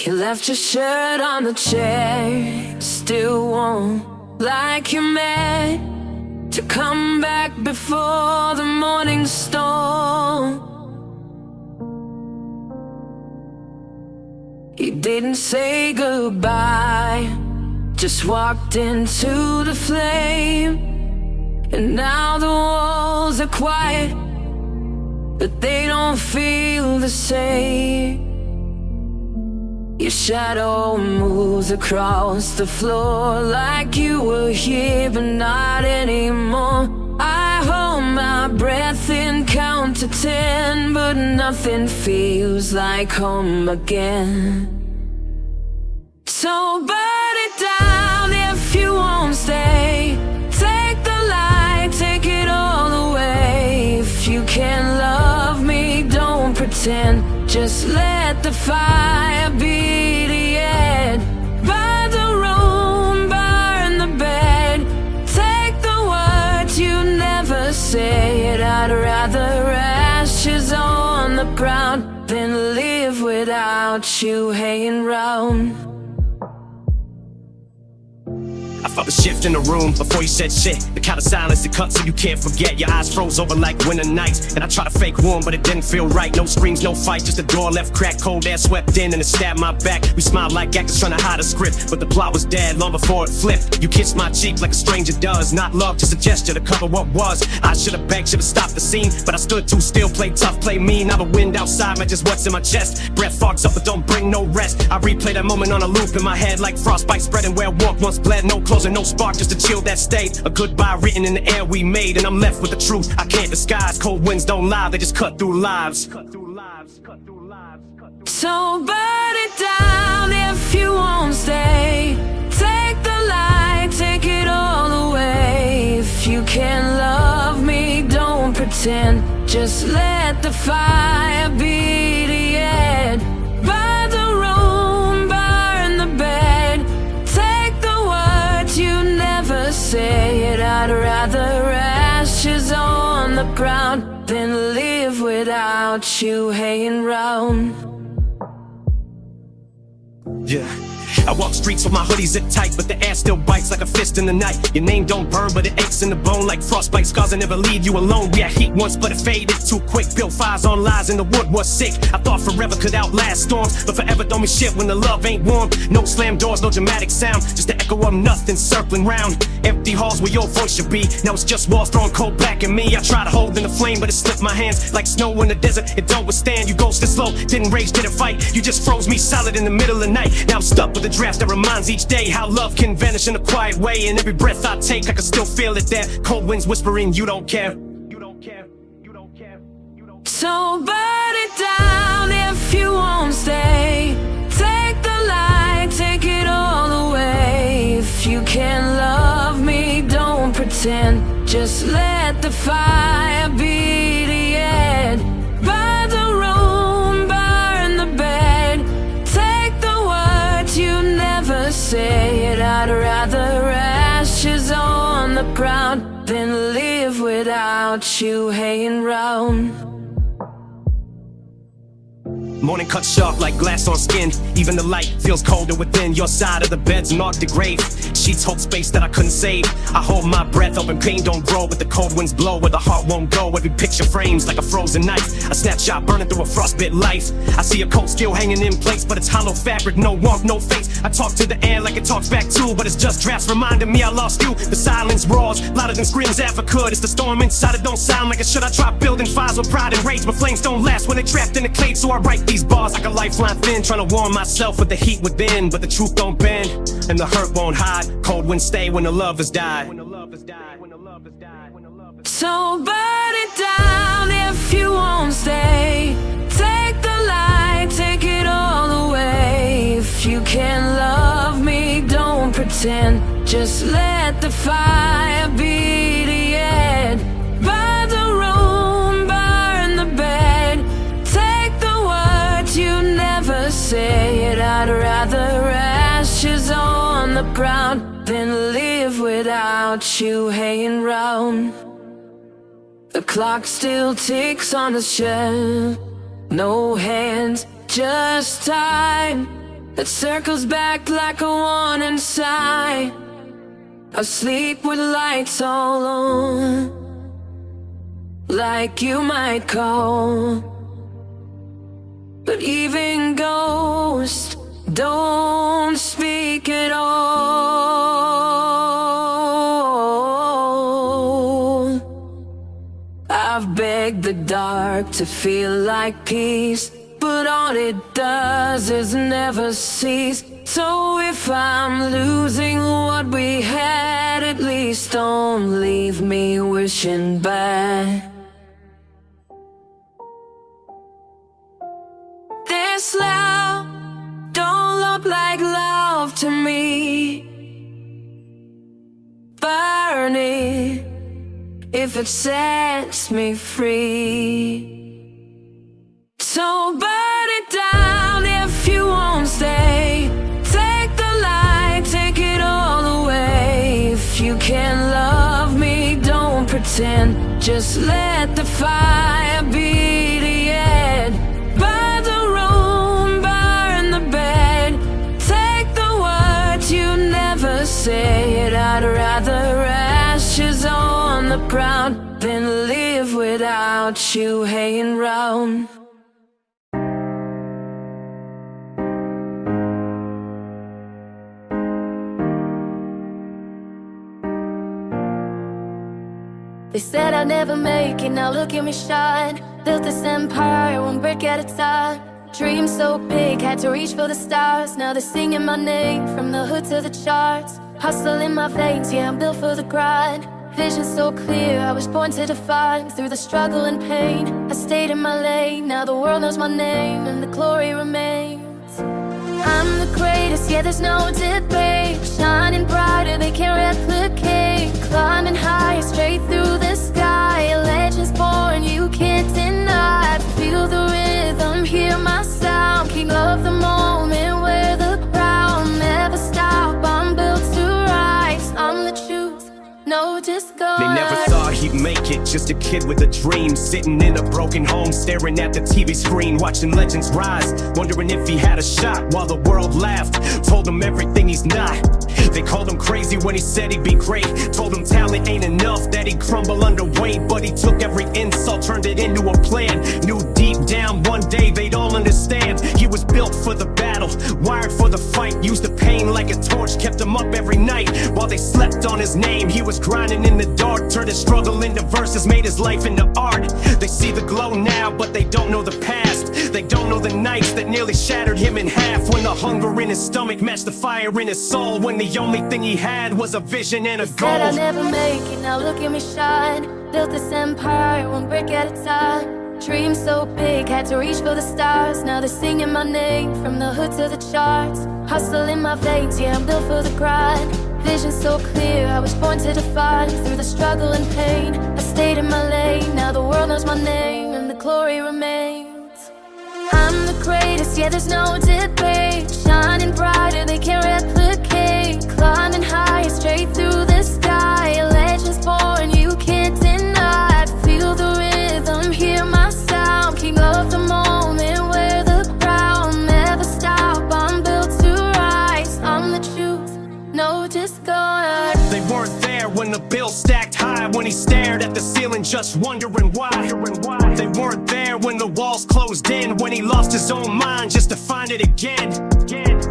You left your shirt on the chair, still warm, like you're mad to come back before the morning storm. You didn't say goodbye, just walked into the flame. And now the walls are quiet, but they don't feel the same. Your shadow moves across the floor like you were here but not anymore. I hold my breath and count to 10, but nothing feels like home again. So burn it down if you won't stay. Take the light, take it all away. If you can't love me, don't pretend. Just let the fire be the end. Burn the room, burn the bed. Take the words you never said. I'd rather ashes on the ground than live without you hanging round. I felt a shift in the room before you said shit. The kind of silence that cuts so you can't forget. Your eyes froze over like winter nights, and I tried to fake warm, but it didn't feel right. No screams, no fight, just a door left cracked. Cold air swept in and it stabbed my back. We smiled like actors trying to hide a script, but the plot was dead long before it flipped. You kissed my cheek like a stranger does. Not love, just a gesture to cover what was. I should've begged, should've stopped the scene, but I stood too still, played tough, played mean. Now the wind outside matches what's in my chest. Breath fogs up but don't bring no rest. I replay that moment on a loop in my head like frostbite spreading where warmth once bled. No closing, no spark, just to chill that state. A goodbye written in the air we made, and I'm left with the truth I can't disguise. Cold winds don't lie, they just cut through lives. So burn it down if you won't stay. Take the light, take it all away. If you can't love me, don't pretend. Just let the fire be the end. Burn the room, burn the bed. Take the words you never said. I'd rather ashes on the ground than live without you hanging round. Yeah, I walk streets with my hoodie zip tight, but the air still bites like a fist in the night. Your name don't burn, but it aches in the bone like frostbite scars that never leave you alone. We had heat once, but it faded too quick. Built fires on lies and the wood was sick. I thought forever could outlast storms, but forever don't mean shit when the love ain't warm. No slam doors, no dramatic sound, just the echo of nothing circling round. Empty halls where your voice should be. Now it's just walls throwing cold back at me. I try to hold in the flame, but it slipped my hands like snow in the desert. It don't withstand. You ghosted slow, didn't rage, didn't fight. You just froze me solid in the middle of the night. Now I'm stuck with a draft that reminds each day how love can vanish in a quiet way. And every breath I take, I can still feel it there. Cold winds whispering, you don't care. You don't care. You don't care. You don't care. So burn it down if you won't stay. Take the light, take it all away. If you can't love me, don't pretend. Just let the fire be the end. Burn the room, burn the bed. Take the words you never said. I'd rather ashes on the ground than live without you hanging round. Morning cuts sharp like glass on skin. Even the light feels colder within. Your side of the bed's marked the grave. Sheets hold space that I couldn't save. I hold my breath, hoping pain don't grow, but the cold winds blow where the heart won't go. Every picture frames like a frozen knife. A snapshot burning through a frostbit life. I see a coat still hanging in place, but it's hollow fabric, no warmth, no face. I talk to the air like it talks back too, but it's just drafts reminding me I lost you. The silence roars louder than screams ever could. It's the storm inside, it don't sound like it should. I try building fires with pride and rage, but flames don't last when they're trapped in the clay. So I write these bars like a lifeline thin, trying to warm myself with the heat within. But the truth don't bend, and the hurt won't hide. Cold winds stay when the love has died. So burn it down if you won't stay. Take the light, take it all away. If you can't love me, don't pretend. Just let the fire be the end. Burn the room, burn the bed. Take the words you never said. I'd rather ashes on the ground than live without you hanging round. The clock still ticks on the shelf. No hands, just time. that circles back like a warning sign. Asleep with lights all on, like you might call. But even ghosts don't speak at all. I've begged the dark to feel like peace, but all it does is never cease. So if I'm losing what we had, at least don't leave me wishing back. This love don't look like love to me. Burn it if it sets me free. So burn it down if you won't stay. Take the light, take it all away. If you can't love me, don't pretend. Just let the fire be the end. Burn the room, burn the bed. Take the words you never said. I'd rather ashes on the ground than live without you hanging round. They said I'd never make it, now look at me shine. Built this empire, one brick at a time. Dream so big, had to reach for the stars. Now they're singing my name, from the hood to the charts. Hustle in my veins, yeah, I'm built for the grind. Vision so clear, I was born to define. Through the struggle and pain, I stayed in my lane. Now the world knows my name, and the glory remains. I'm the greatest, yeah, there's no debate. Shining brighter, they can't replicate. Climbing higher, straight through the sky. A legend's born, you can't deny. Feel the rhythm, hear my sound. King of the moment, wear the crown. Never stop, I'm built to rise. I'm the truth, no disguise. They never thought he'd make it, just a kid with a dream. Sitting in a broken home, staring at the TV screen. Watching legends rise, wondering if he had a shot. While the world laughed, told him everything he's not. They called him crazy when he said he'd be great. Told him talent ain't enough, that he'd crumble under weight. But he took every insult, turned it into a plan. Knew deep down one day they'd all understand. He was built for the battle, wired for the fight. Used the pain like a torch, kept him up every night. While they slept on his name, he was grinding in the dark. Turned his struggle into verses, made his life into art. They see the glow now, but they don't know the past. They don't know the nights that nearly shattered him in half. When the hunger in his stomach matched the fire in his soul. When the only thing he had was a vision and a goal. Said I'd never make it, now look at me shine. Built this empire, one brick at a time. Dream so big, had to reach for the stars. Now they're singing my name, from the hood to the charts. Hustle in my veins, yeah, I'm built for the grind. Vision so clear, I was born to define. Through the struggle and pain, I stayed in my lane. Now the world knows my name, and the glory remains. I'm the greatest, yeah, there's no debate. Shining brighter, they can't replicate. Climbing higher, straight through the sky. A legend's born, you can't deny. Feel the rhythm, hear my sound. King of the moment, wear the crown. Never stop, I'm built to rise. I'm the truth, no disguise. They weren't there when the bill stacked high. When he stared at the ceiling, just wondering why. They weren't there when the walls closed in. When he lost his own mind just to find it again.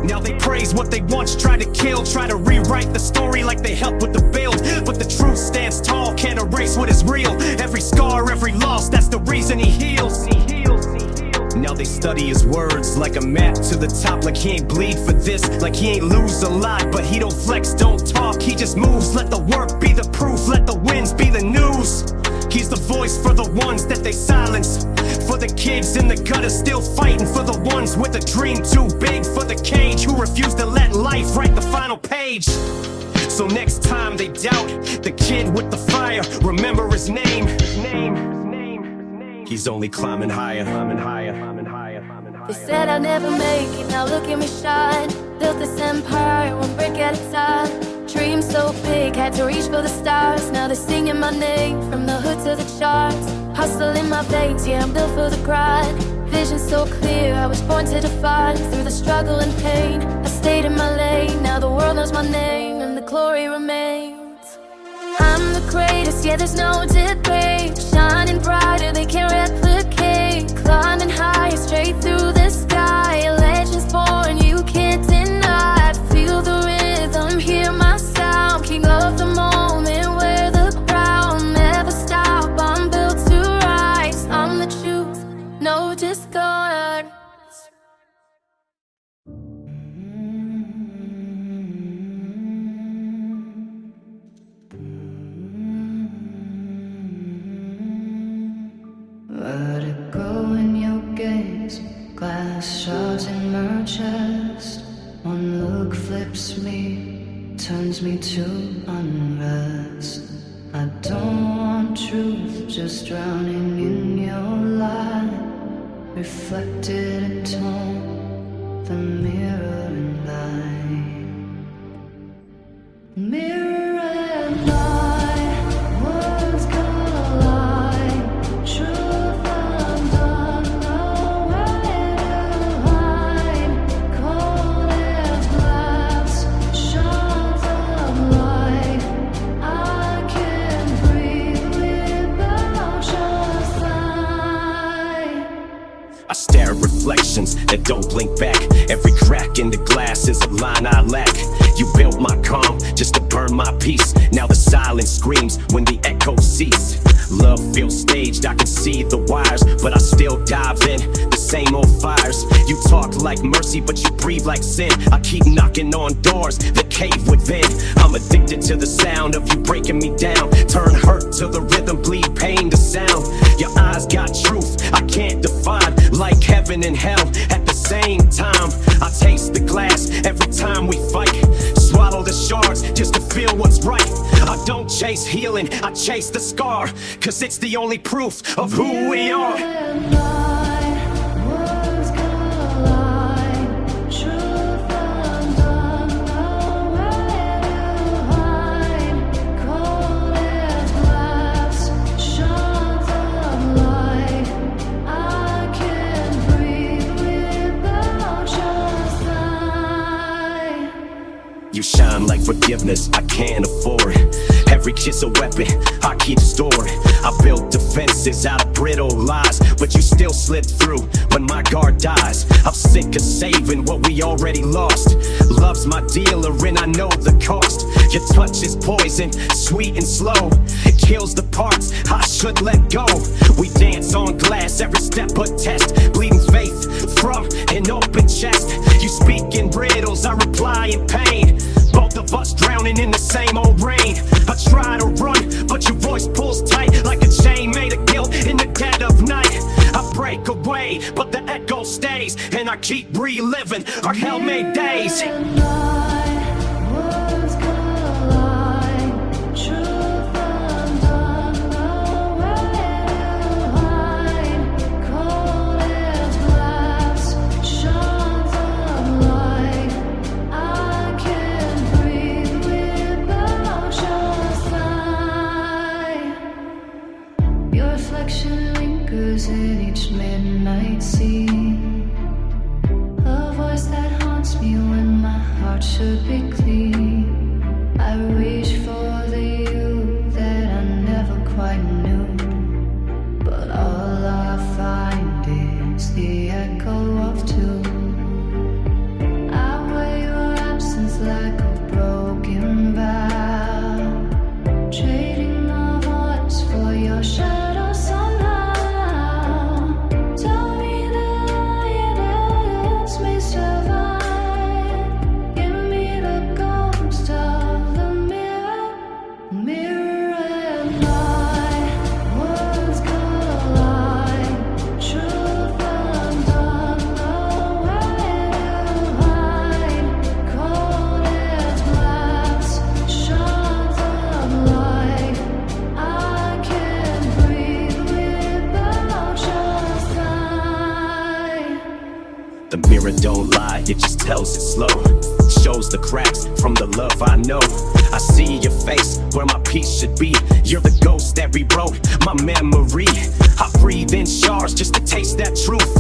Now they praise what they once tried to kill. Try to rewrite the story like they helped with the build. But the truth stands tall, can't erase what is real. Every scar, every loss, that's the reason he heals. Now they study his words like a map to the top. Like he ain't bleed for this, like he ain't lose a lot. But he don't flex, don't talk, he just moves. Let the work be the proof, let the wins be the news. He's the voice for the ones that they silence. For the kids in the gutter still fighting. For the ones with a dream too big for the cage. Who refuse to let life write the final page. So next time they doubt the kid with the fire, remember his name. He's only climbing higher. They said I'd never make it, now look at me shine. Built this empire, one brick at a time. Dream so big, had to reach for the stars. Now they're singing my name, from the hood to the charts. Hustle in my veins, yeah, I'm built for the grind. vision so clear, I was born to defy. Through the struggle and pain, I stayed in my lane. Now the world knows my name and the glory remains. I'm the greatest, yeah, there's no debate. Shining brighter, they can't replicate. Climbing higher, straight through the sky. A legend's born, you can't deny. Feel the rhythm, hear my sound. King of the moment, wear the crown. Never stop, I'm built to rise. I'm the truth, no disguise. Vertigo in your gaze, glass shards in my chest. One look flips me, turns me to unrest. I don't want truth, just drowning in your light. Reflected in tone, the mirror and light. Mirror and light, words collide. Truth undone, nowhere to hide. Cold as glass, shards of light. I can't breathe without your sight. I stare at reflections that don't blink back. Every crack in the glass is a line I lack. You built my calm just to burn my peace. Now the silence screams when the echoes cease. Love feels staged, I can see the wires, but I still dive in the same old fires. You talk like mercy, but you breathe like sin. I keep knocking on doors that cave within. I'm addicted to the sound of you breaking me down. Turn hurt to the rhythm, bleed pain to sound. Your eyes got truth I can't define, like heaven and hell at the same time. I taste the glass every time we fight. Swallow the shards just to feel what's right. I don't chase healing, I chase the scar, 'cause it's the only proof of who we are. Words collide, truth undone, nowhere to hide. Cold as glass, shards of light. I can't breathe without your sight. You shine like forgiveness I can't afford. Every kiss a weapon I keep stored. I built defenses out of brittle lies, but you still slip through when my guard dies. I'm sick of saving what we already lost. Love's my dealer and I know the cost. Your touch is poison, sweet and slow. It kills the parts I should let go. We dance on glass, every step a test. Bleeding faith from an open chest. You speak in riddles, I reply in pain. Both of us drowning in the same old rain. I try to run, but your voice pulls tight like a chain made of guilt in the dead of night. I break away, but the echo stays, and I keep reliving our hell-made days. Words collide, truth undone, nowhere to hide. Cold as glass, shards of light. I can't breathe without your sight. Your reflection lingers in each midnight scene. A voice that haunts me when my heart should be clean. I reach for the you that I never quite knew, but all I find is the echo of two. I wear your absence like a broken vow, trading my voice for your shadow somehow. Tell me the lie that lets me survive. Give me the ghost of the mirror, mirror and light. Words collide, truth undone, nowhere to hide. Cold as glass, shards of light. I can't breathe without your sight. The mirror don't lie, it just tells it slow. Shows the cracks from the love I know. I see your face where my peace should be. You're the ghost that rewrote my memory. I breathe in shards just to taste that truth.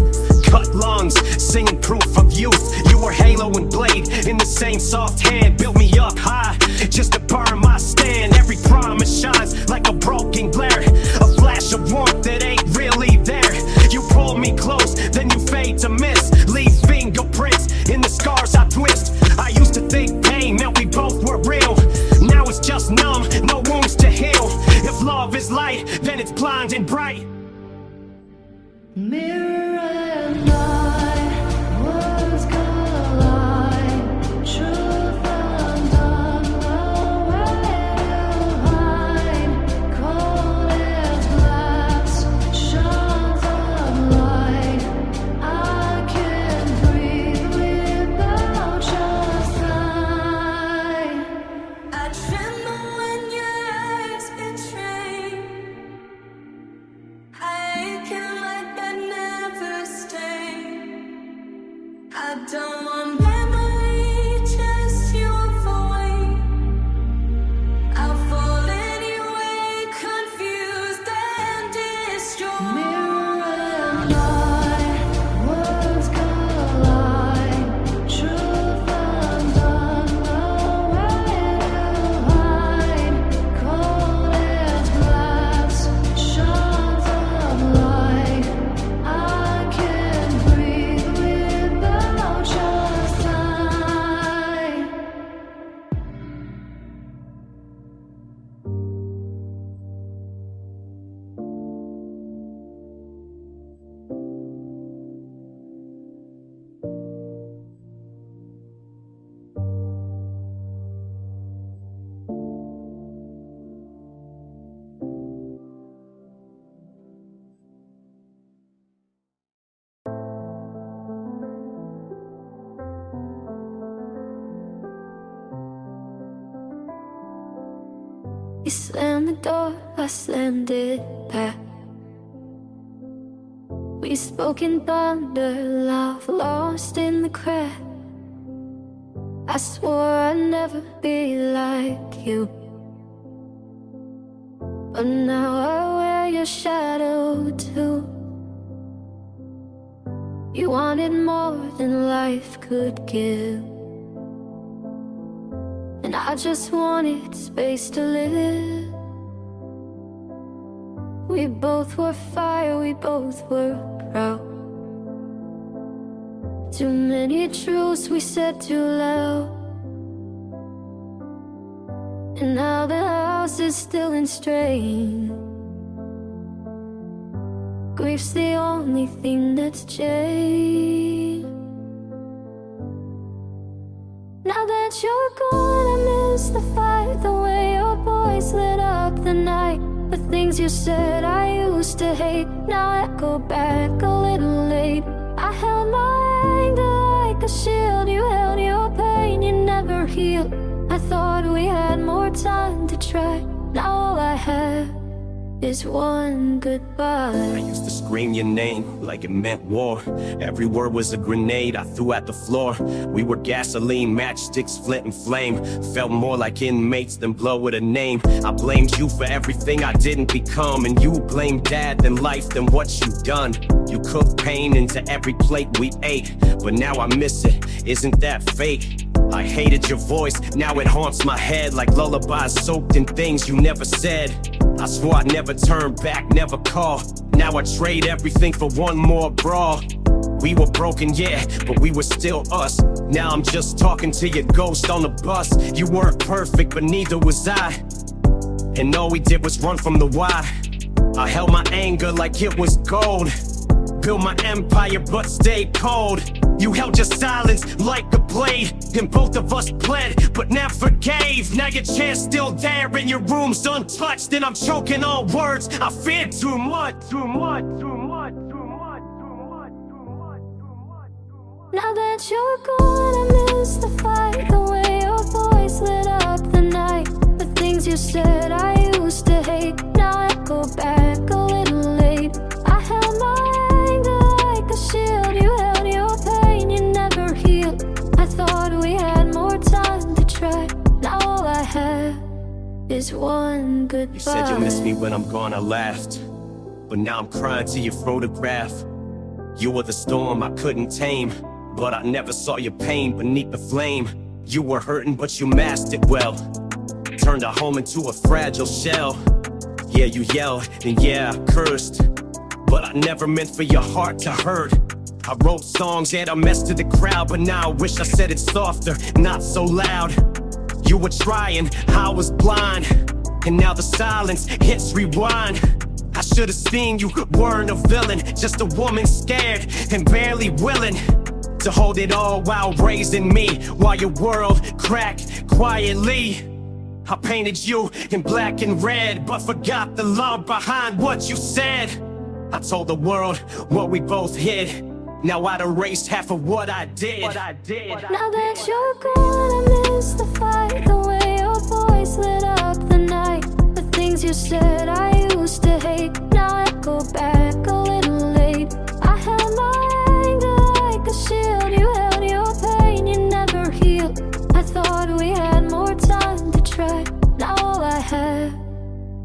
cut lungs, singing proof of youth. You were Halo and Blade in the same soft hand. Built me up high just to burn my stand. Every promise shines like a broken glare, a flash of warmth that ain't really there. You pull me close, then you fade to miss. Leave fingerprints in the scars I twist. I used to think pain meant we both were real. Now it's just numb, no wounds to heal. If love is light, then it's blind and bright. Mirror and light, words collide. Truth undone, nowhere to hide. Cold as glass, shards of light. I can't breathe without your side. I tremble when your eyes betray. I can let that never stay. I don't want memory, just your void. I'll fall anyway, confused and destroyed. Mirror and light, words collide. Truth undone, nowhere to hide. Cold as glass, shards of light. I can't breathe without your side. You slammed the door, I slammed it back. We spoke in thunder, love lost in the crack. I swore I'd never be like you, but now I wear your shadow too. You wanted more than life could give, and I just wanted space to live. We both were fire, we both were proud. Too many truths we said too loud, and now the house is still in strain. Grief's the only thing that's changed. Now that you're gone, I miss the fight, the way your voice lit up the night. The things you said I used to hate now echo back a little late. I held my anger like a shield, you held your pain, you never healed. I thought we had more time to try, now all I have is one goodbye. I used to scream your name like it meant war. Every word was a grenade I threw at the floor. We were gasoline, matchsticks, flint and flame. Felt more like inmates than blood with a name. I blamed you for everything I didn't become, and you blamed dad, then life, then what you done. You cooked pain into every plate we ate, but now I miss it, isn't that fate? I hated your voice, now it haunts my head like lullabies soaked in things you never said. I swore I'd never turn back, never call. Now I trade everything for one more brawl. We were broken, yeah, but we were still us. Now I'm just talking to your ghost on the bus. You weren't perfect, but neither was I, and all we did was run from the why. I held my anger like it was gold, built my empire but stayed cold. You held your silence like a blade, and both of us bled but never gave. Now your chair's still there and your room's untouched, and I'm choking on words I fear too much, too much, too much, too much, too much, too much, too much, too much. Now that you're gone, I miss the fight, the way your voice lit up the night. The things you said I used to hate now echo back a little late. I held my anger like a shield, you held your pain, you never healed. I thought we had more time to try, now all I have is one goodbye. You said you'll miss me when I'm gone, I laughed, but now I'm crying to your photograph. You were the storm I couldn't tame, but I never saw your pain beneath the flame. You were hurting, but you masked it well. Turned our home into a fragile shell. Yeah, you yelled, and yeah, I cursed, but I never meant for your heart to hurt. I wrote songs, yeah, I messed to the crowd, but now I wish I said it softer, not so loud. You were trying, I was blind, and now the silence hits rewind. I should've seen you weren't a villain, just a woman scared and barely willing to hold it all while raising me, while your world cracked quietly. I painted you in black and red, but forgot the love behind what you said. I told the world what we both hid. Now I'd erased half of what I did. Now that you're gone, I miss the fight, the way your voice lit up the night, the things you said I used to hate. Now I go back a little late. I held my anger like a shield. You held your pain, you never healed. I thought we had more time to try. Now all I have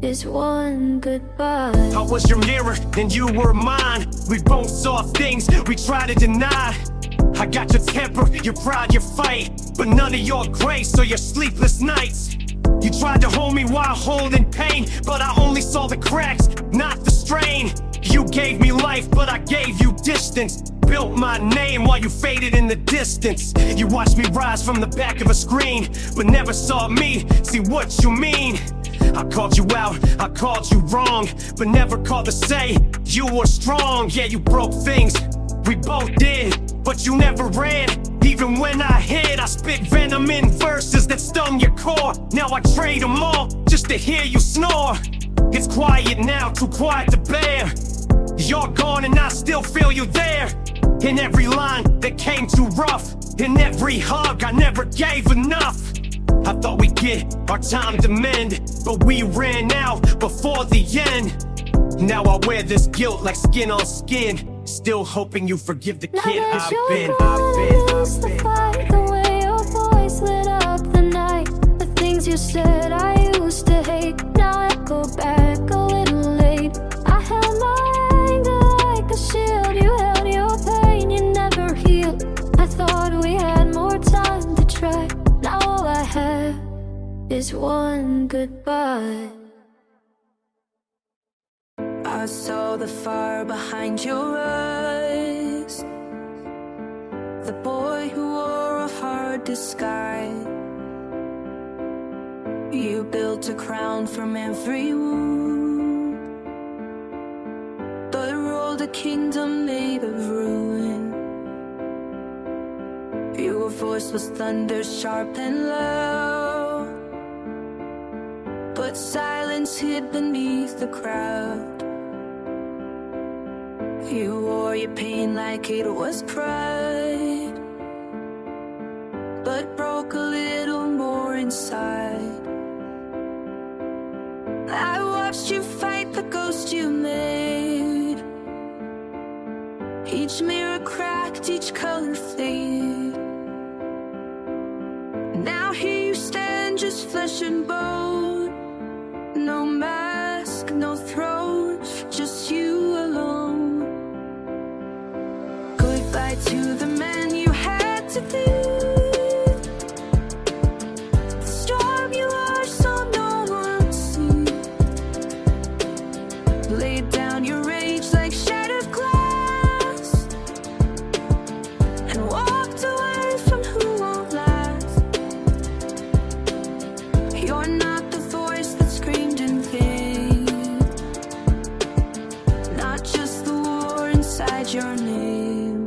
is one goodbye. I was your mirror and you were mine. We both saw things we tried to deny. I got your temper, your pride, your fight, but none of your grace or your sleepless nights. You tried to hold me while holding pain, but I only saw the cracks, not the strain. You gave me life, but I gave you distance. Built my name while you faded in the distance. You watched me rise from the back of a screen, but never saw me see what you mean. I called you out, I called you wrong, but never called to say you were strong. Yeah, you broke things, we both did, but you never ran. Even when I hid, I spit venom in verses that stung your core. Now I trade them all just to hear you snore. It's quiet now, too quiet to bear. You're gone and I still feel you there. In every line that came too rough, in every hug I never gave enough. I thought we'd get our time to mend, but we ran out before the end. Now I wear this guilt like skin on skin, still hoping you forgive the kid I've been. The fight, the way your voice lit up the night, the things you said I used to hate. Now I go back a little late. I held my anger like a shield. You held your pain, you never healed. I thought we had more time to try. Now all I have is one goodbye. I saw the fire behind your eyes, the boy who wore a hard disguise. You built a crown from every wound, but ruled a kingdom made of ruin. Your voice was thunder, sharp and loud, but silence hid beneath the crowd. You wore your pain like it was pride, but broke a little more inside. I watched you fight the ghost you made. Each mirror cracked, each color fade. Now here you stand, just flesh and bone. No mask, no throne, just you alone. Goodbye to the man you had to leave. The storm you are so no one sees. Laid down your rage like shattered glass, and walked away from who won't last. You're not the voice that screamed in pain, not just the war inside your name.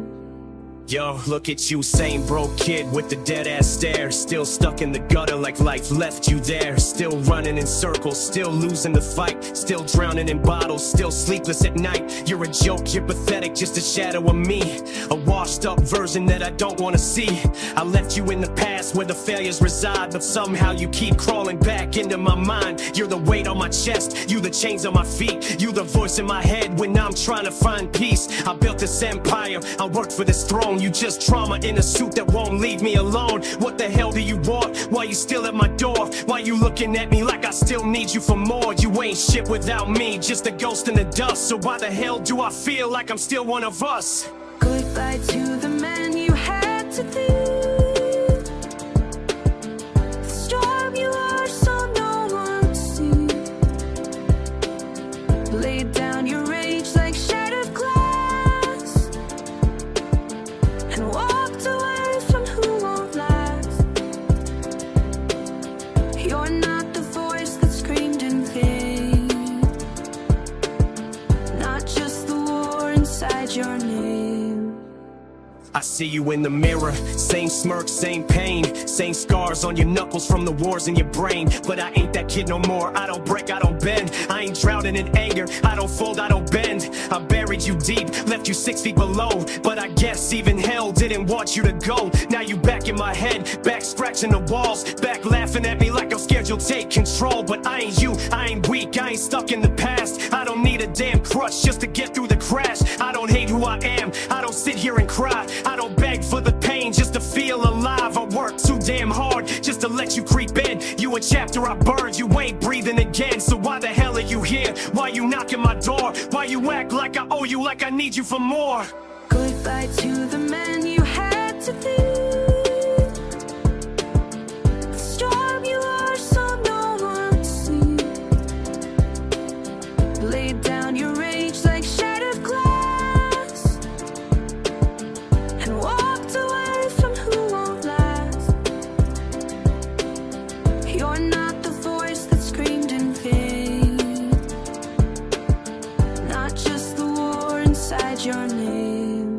Yo, look at you, same broke kid with the dead ass stare. Still stuck in the gutter like life left you there. Still running in circles, still losing the fight. Still drowning in bottles, still sleepless at night. You're a joke, you're pathetic, just a shadow of me. A washed up version that I don't wanna see. I left you in the past where the failures reside, but somehow you keep crawling back into my mind. You're the weight on my chest, you the chains on my feet. You the voice in my head when I'm trying to find peace. I built this empire, I worked for this throne. You just trauma in a suit that won't leave me alone. What the hell do you want? Why you still at my door? Why you looking at me like I still need you for more? You ain't shit without me, just a ghost in the dust. So why the hell do I feel like I'm still one of us? Goodbye to the man you had to be. The storm you are so no one to see. Laid down your rage like shattered glass and walked away from who won't last. You're not the voice that screamed in pain, not just the war inside your name. I see you in the mirror, same smirk, same pain, same scars on your knuckles from the wars in your brain. But I ain't that kid no more, I don't break, I don't bend. I ain't drowning in anger, I don't fold, I don't bend. I buried you deep, left you 6 feet below. But I guess even hell didn't want you to go. Now you back in my head, back scratching the walls, back laughing at me like I'm scared you'll take control. But I ain't you, I ain't weak, I ain't stuck in the past. I don't need a damn crutch just to get through the crash. I don't hate who I am, I don't sit here and cry. I don't beg for the pain just to feel alive. I work too damn hard just to let you creep in. You a chapter I burned, you ain't breathing again. So why the hell are you here? Why you knocking my door? Why you act like I owe you, like I need you for more? Goodbye to the man you had to be. The storm you are so no one to see. Laid down your rage like shattered glass and walked away from who won't last. You're not the voice that screamed in pain, not just the war inside your name.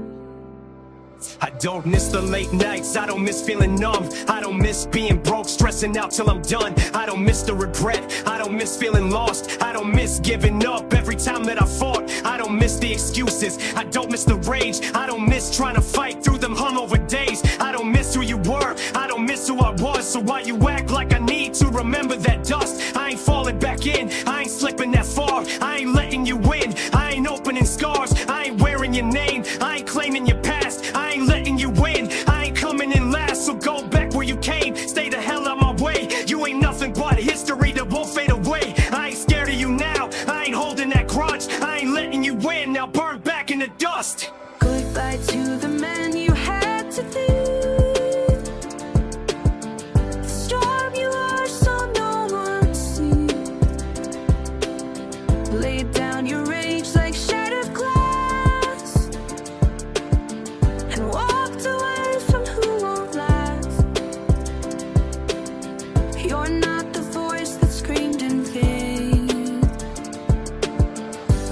I don't miss the late nights, I don't miss feeling numb. I don't miss being broke, stressing out till I'm done. I don't miss the regret, I don't miss feeling lost. I don't miss giving up every time that I fought. I don't miss the excuses, I don't miss the rage. I don't miss trying to fight through them hungover days. I don't miss who you were, I don't miss who I was. So why you act like I need to remember that dust? I ain't falling back in, I ain't slipping that far. I ain't letting you win, I ain't opening scars. I ain't wearing your name, I ain't claiming your past. I ain't letting you win, I ain't coming in last. So go back where you came, stay the hell out my way. You ain't nothing but history that won't fade away. I ain't scared of you now, I ain't holding that grudge. I ain't letting you win, now burn back in the dust. Goodbye to the man you had to be. The storm you are so no one to see. Laid down your rage like shattered glass and walked away from who won't last. You're not the voice that screamed in pain,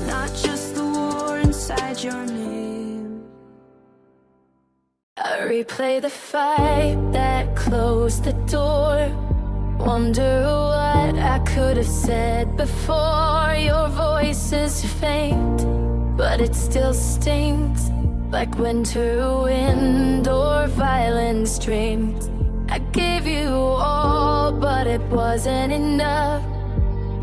not just the war inside your name. I replay the fight that closed the door. Wonder what I could have said before. Your voice is faint, but it still stings like winter wind or violent streams. I gave you all, but it wasn't enough.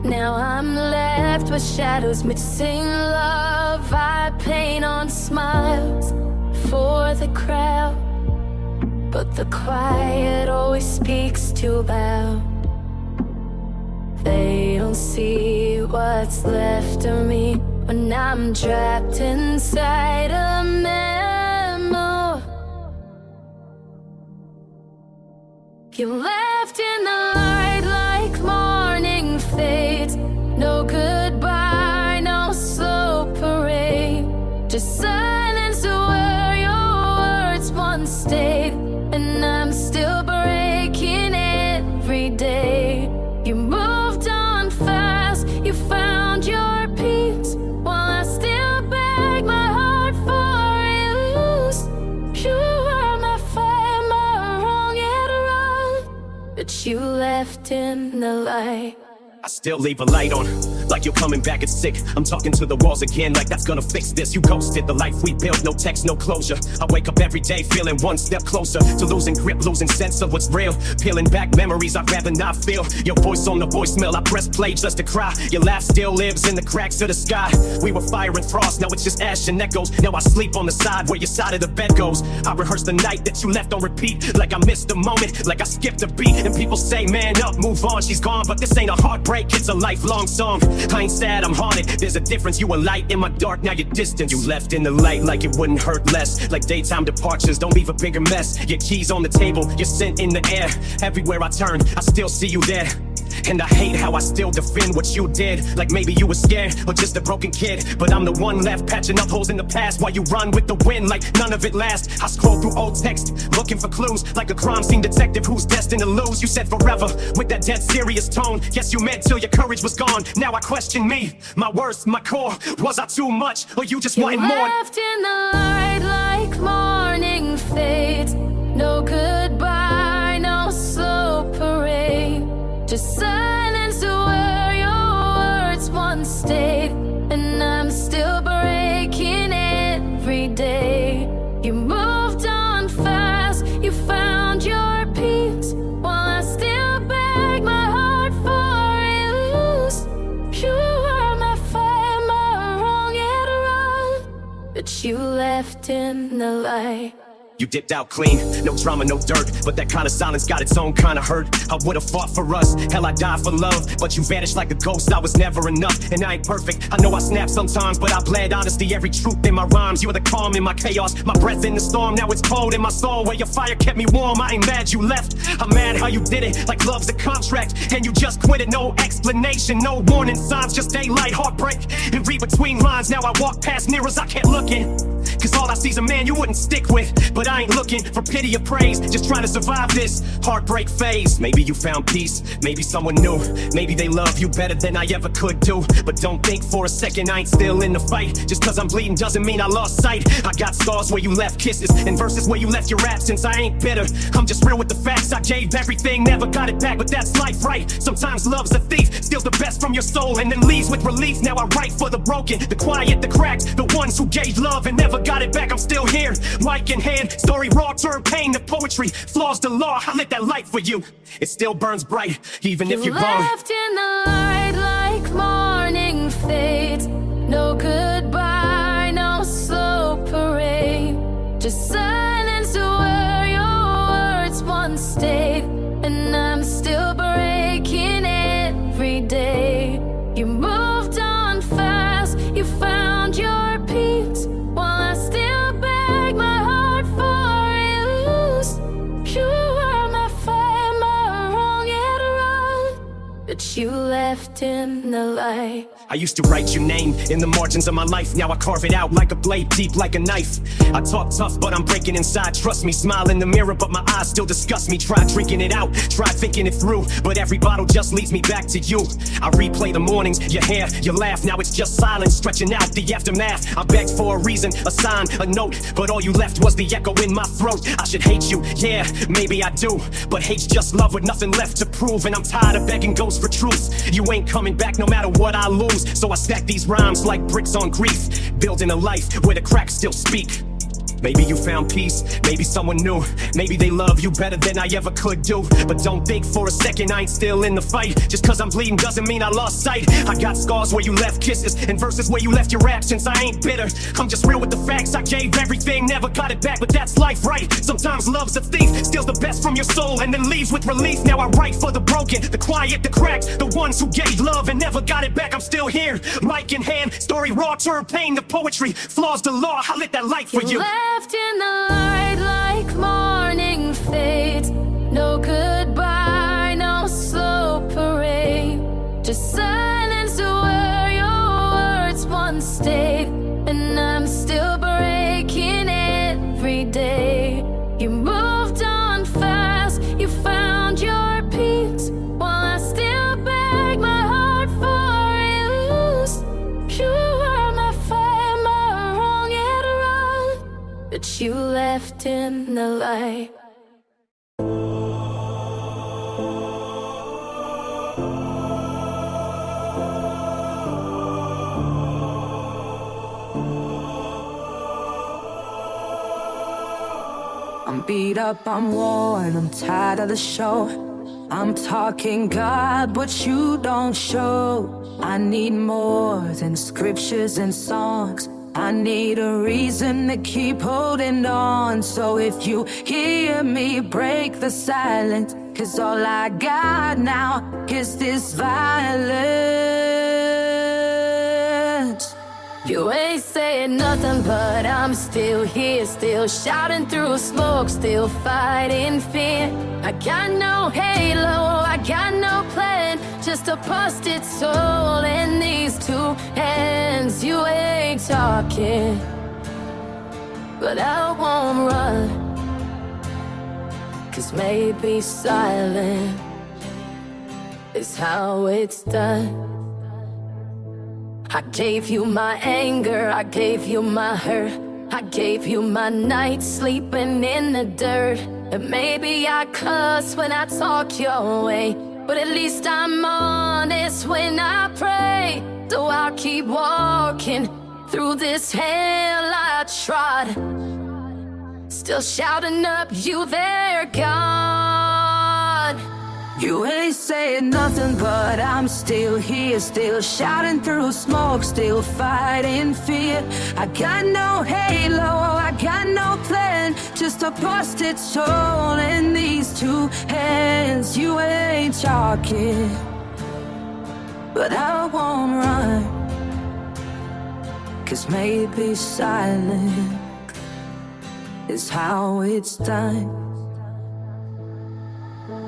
Now I'm left with shadows mixing love. I paint on smiles for the crowd, but the quiet always speaks too loud. They don't see what's left of me when I'm trapped inside a memo. You left in the light like morning fades. No goodbye, no slow parade, just silence where your words once stayed. And I'm still breaking every day. You moved on fast, you found your peace, while I still beg my heart for release. You were my fire, my wrong and wrong, but you left in the light I still leave a light on, like you're coming back, it's sick. I'm talking to the walls again, like that's gonna fix this. You ghosted the life we built, no text, no closure. I wake up every day feeling one step closer to losing grip, losing sense of what's real. Peeling back memories I'd rather not feel. Your voice on the voicemail, I press play just to cry. Your laugh still lives in the cracks of the sky. We were fire and frost, now it's just ash and echoes. Now I sleep on the side where your side of the bed goes. I rehearse the night that you left on repeat, like I missed a moment, like I skipped a beat. And people say, man up, move on, she's gone. But this ain't a heartbreak, it's a lifelong song. I ain't sad, I'm haunted. There's a difference, you were light in my dark, now you're distant. You left in the light like it wouldn't hurt less. Like daytime departures, don't leave a bigger mess. Your keys on the table, your scent in the air. Everywhere I turn, I still see you there. And I hate how I still defend what you did. Like maybe you were scared or just a broken kid, but I'm the one left patching up holes in the past while you run with the wind like none of it lasts. I scroll through old text looking for clues, like a crime scene detective who's destined to lose. You said forever with that dead serious tone. Yes, you meant till your courage was gone. Now I question me, my worth, my core. Was I too much or you just wanted more? Left in the light like morning fades. No goodbye, no slow parade. Just silence where your words once stayed. And I'm still breaking every day. You moved on fast, you found your peace, while I still beg my heart for release. You were my fire, my wrong and wrong, but you left in the light. You dipped out clean, no drama, no dirt. But that kind of silence got its own kind of hurt. I would've fought for us, hell I died for love. But you vanished like a ghost, I was never enough. And I ain't perfect, I know I snap sometimes, but I bled honesty, every truth in my rhymes. You were the calm in my chaos, my breath in the storm. Now it's cold in my soul, where your fire kept me warm. I ain't mad you left, I'm mad how you did it. Like love's a contract, and you just quit it. No explanation, no warning signs, just daylight, heartbreak. And read between lines, now I walk past mirrors I can't look in. Cause all I see's a man you wouldn't stick with. But I ain't looking for pity or praise, just trying to survive this heartbreak phase. Maybe you found peace, maybe someone new. Maybe they love you better than I ever could do. But don't think for a second I ain't still in the fight. Just cause I'm bleeding doesn't mean I lost sight. I got scars where you left kisses, and verses where you left your absence. I ain't bitter, I'm just real with the facts. I gave everything, never got it back, but that's life, right? Sometimes love's a thief, steals the best from your soul and then leaves with relief. Now I write for the broken, the quiet, the cracked, the ones who gave love and never got it back. I'm still here, mic in hand, story raw, turn pain to poetry. Flaws the law, I lit that light for you. It still burns bright, even if you're gone. Left in the light like morning fades. No goodbye, no slow parade. Just silence where your words once stayed. And I'm still breaking every day. You moved on fast, you found your peace, while I still beg my heart for release. You were my fire, my wrong and wrong, but you left in the light. I used to write your name in the margins of my life. Now I carve it out like a blade, deep like a knife. I talk tough, but I'm breaking inside. Trust me, smile in the mirror, but my eyes still disgust me. Try drinking it out, try thinking it through, but every bottle just leads me back to you. I replay the mornings, your hair, your laugh. Now it's just silence, stretching out the aftermath. I begged for a reason, a sign, a note, but all you left was the echo in my throat. I should hate you, yeah, maybe I do, but hate's just love with nothing left to prove. And I'm tired of begging ghosts for truth. You ain't coming back no matter what I lose. So I stack these rhymes like bricks on grief, building a life where the cracks still speak. Maybe you found peace, maybe someone new. Maybe they love you better than I ever could do. But don't think for a second I ain't still in the fight. Just cause I'm bleeding doesn't mean I lost sight. I got scars where you left kisses, and verses where you left your absence. I ain't bitter, I'm just real with the facts. I gave everything, never got it back, but that's life, right? Sometimes love's a thief, steals the best from your soul and then leaves with relief. Now I write for the broken, the quiet, the cracked, the ones who gave love and never got it back. I'm still here, mic in hand, story raw, turn pain to poetry. Flaws the law, I lit that light for you. Left in the light like morning fades. No goodbye, no slow parade. Just silence where your words once stayed. And I'm still breaking every day. You moved on fast, you found your peace, while I still beg my heart for release. You were my fire, my wrong and wrong, but you left in the light. beat up, I'm worn, I'm tired of the show. I'm talking God, but you don't show. I need more than scriptures and songs. I need a reason to keep holding on. So if you hear me, break the silence, 'cause all I got now is this violence. You ain't saying nothing, but I'm still here, still shouting through smoke, still fighting fear. I got no halo, I got no plan, just a busted soul in these two hands. You ain't talking, but I won't run, 'cause maybe silent is how it's done. I gave you my anger, I gave you my hurt, I gave you my nights sleeping in the dirt. And maybe I cuss when I talk your way, but at least I'm honest when I pray. So I'll keep walking through this hell I trod, still shouting up, you there, God. You ain't saying nothing, but I'm still here, still shouting through smoke, still fighting fear. I got no halo, I got no plan, just a busted soul in these two hands. You ain't talking, but I won't run, 'cause maybe silent is how it's done.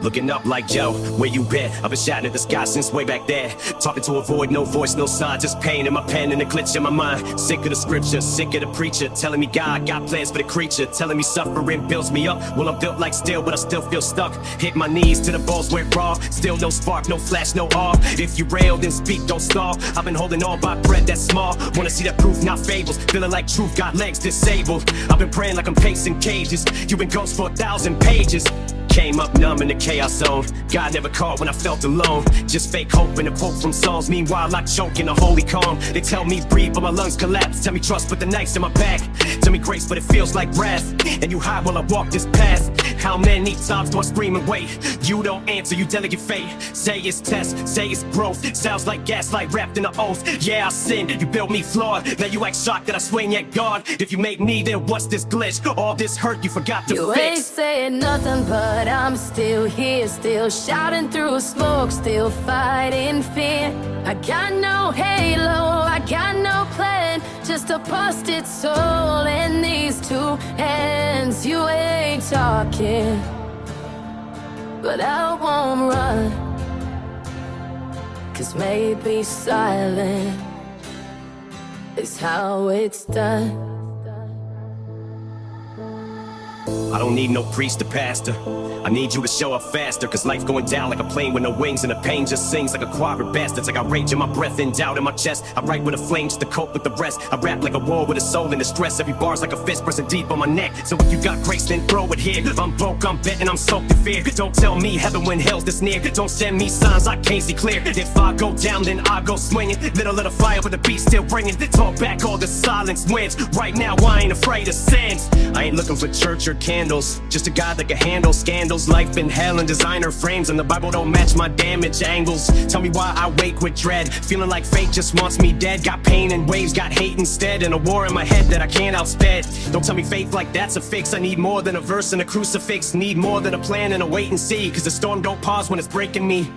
Looking up like, yo, where you been? I've been shouting at the sky since way back there. Talking to a void, no voice, no sign, just pain in my pen and a glitch in my mind. Sick of the scripture, sick of the preacher, telling me God got plans for the creature, telling me suffering builds me up. Well, I'm built like steel, but I still feel stuck. Hit my knees to the balls where raw, still no spark, no flash, no awe. If you rail, then speak, don't stall. I've been holding on by bread that's small. Wanna see that proof, not fables. Feeling like truth got legs disabled. I've been praying like I'm pacing cages. You've been ghost for 1,000 pages. Came up numb in the chaos zone. God never called when I felt alone. Just fake hope and a quote from songs. Meanwhile I choke in a holy calm. They tell me breathe but my lungs collapse. Tell me trust but the knife's in my back. Tell me grace but it feels like wrath. And you hide while I walk this path. How many times do I scream and wait? You don't answer, you delegate fate. Say it's test, say it's growth. Sounds like gaslight wrapped in an oath. Yeah, I sinned, you built me flawed. Now you act shocked that I swing at God. If you made me, then what's this glitch? All this hurt you forgot to You fix. ain't saying nothing, but I'm still here, still shouting through smoke, still fighting fear. I got no halo, I got no plan, just a busted soul in these two hands. You ain't talking, but I won't run, 'cause maybe silent is how it's done. I don't need no priest or pastor. I need you to show up faster, 'cause life going down like a plane with no wings, and the pain just sings like a choir of bastards. I got rage in my breath and doubt in my chest. I write with a flame just to cope with the rest. I rap like a war with a soul in distress. Every bar's like a fist pressing deep on my neck. So if you got grace, then throw it here. I'm broke, I'm betting I'm soaked in fear. Don't tell me heaven when hell's this near. Don't send me signs I can't see clear. If I go down, then I go swinging. Little of the fire, but the beat still bringing. Talk back, all the silence wins. Right now, I ain't afraid of sins. I ain't looking for church or candles, just a God that can handle scandals. Life in hell and designer frames, and the Bible don't match my damage angles. Tell me why I wake with dread, feeling like fate just wants me dead. Got pain and waves, got hate instead, and a war in my head that I can't outsped. Don't tell me faith like that's a fix. I need more than a verse and a crucifix. Need more than a plan and a wait and see, 'cause the storm don't pause when it's breaking me.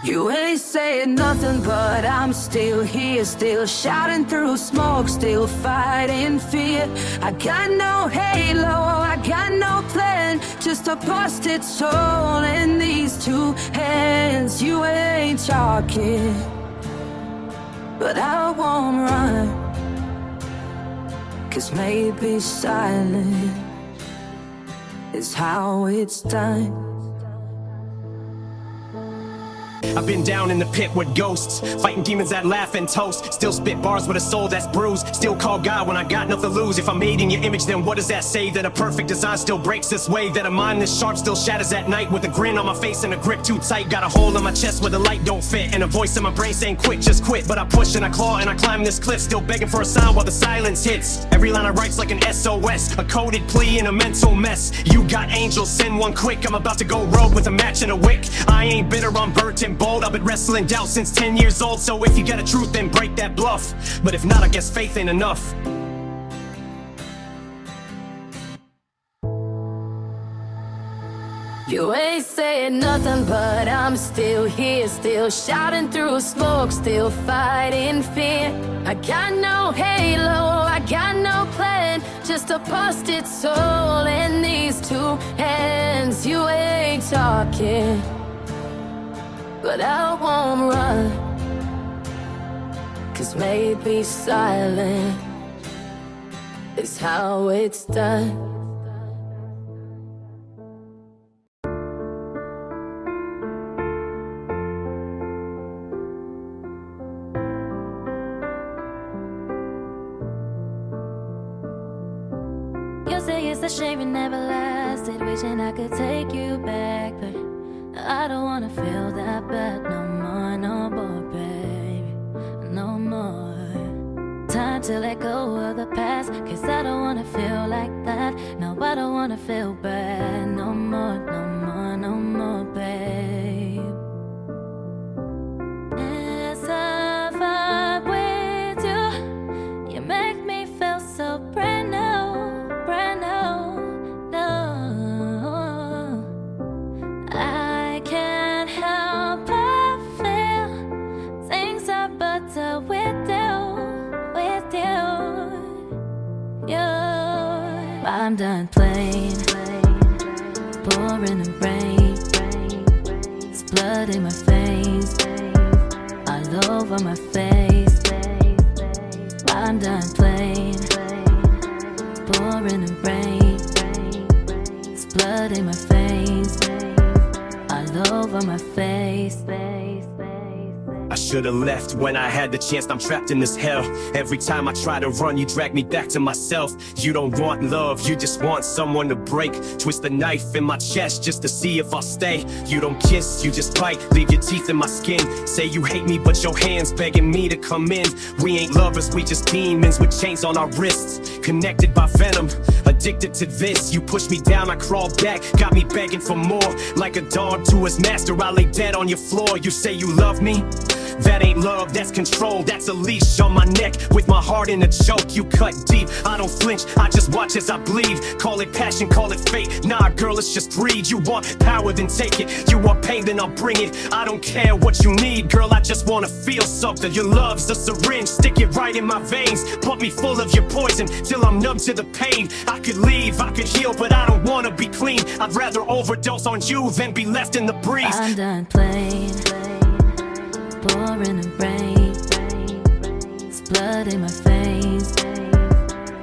You ain't saying nothing, but I'm still here, still shouting through smoke, still fighting fear. I got no halo, I got no plan, just a busted soul in these two hands. You ain't talking, but I won't run, 'cause maybe silent is how it's done. I've been down in the pit with ghosts, fighting demons that laugh and toast. Still spit bars with a soul that's bruised. Still call God when I got nothing to lose. If I'm made in your image, then what does that say? That a perfect design still breaks this way. That a mind this sharp still shatters at night. With a grin on my face and a grip too tight. Got a hole in my chest where the light don't fit, and a voice in my brain saying quit, just quit. But I push and I claw and I climb this cliff, still begging for a sound while the silence hits. Every line I write's like an SOS, a coded plea in a mental mess. You got angels, send one quick. I'm about to go rogue with a match and a wick. I ain't bitter, I'm burnt and bold. I've been wrestling doubt since 10 years old. So if you got a truth, then break that bluff. But if not, I guess faith ain't enough. You ain't saying nothing, but I'm still here, still shouting through smoke, still fighting fear. I got no halo, I got no plan, just a busted soul in these two hands. You ain't talking, but I won't run, 'cause maybe silent is how it's done. You say it's a shame it never lasted, wishing I could take you back, but I don't wanna feel that bad no more, no more, baby, no more. Time to let go of the past, 'cause I don't wanna feel like that. No, I don't wanna feel bad no more, no more, no more, babe. As I vibe with you, you make me feel so brand new, brand new, no. I can't help but feel things are better with you, with you. I'm done playing, pouring the rain. It's blood in my face, all over my face. I'm done playing, pouring the rain. It's blood in my face, all over my face. I should've left when I had the chance, I'm trapped in this hell. Every time I try to run, you drag me back to myself. You don't want love, you just want someone to break. Twist a knife in my chest just to see if I'll stay. You don't kiss, you just bite, leave your teeth in my skin. Say you hate me, but your hands begging me to come in. We ain't lovers, we just demons with chains on our wrists. Connected by venom, addicted to this. You push me down, I crawl back, got me begging for more. Like a dog to his master, I lay dead on your floor. You say you love me? That ain't love, that's control, that's a leash on my neck. With my heart in a choke, you cut deep. I don't flinch, I just watch as I bleed. Call it passion, call it fate. Nah, girl, it's just greed. You want power, then take it. You want pain, then I'll bring it. I don't care what you need, girl, I just wanna feel something. Your love's a syringe, stick it right in my veins. Pump me full of your poison, till I'm numb to the pain. I could leave, I could heal, but I don't wanna be clean. I'd rather overdose on you than be left in the breeze. I'm done playing, pouring the rain. It's blood in my face,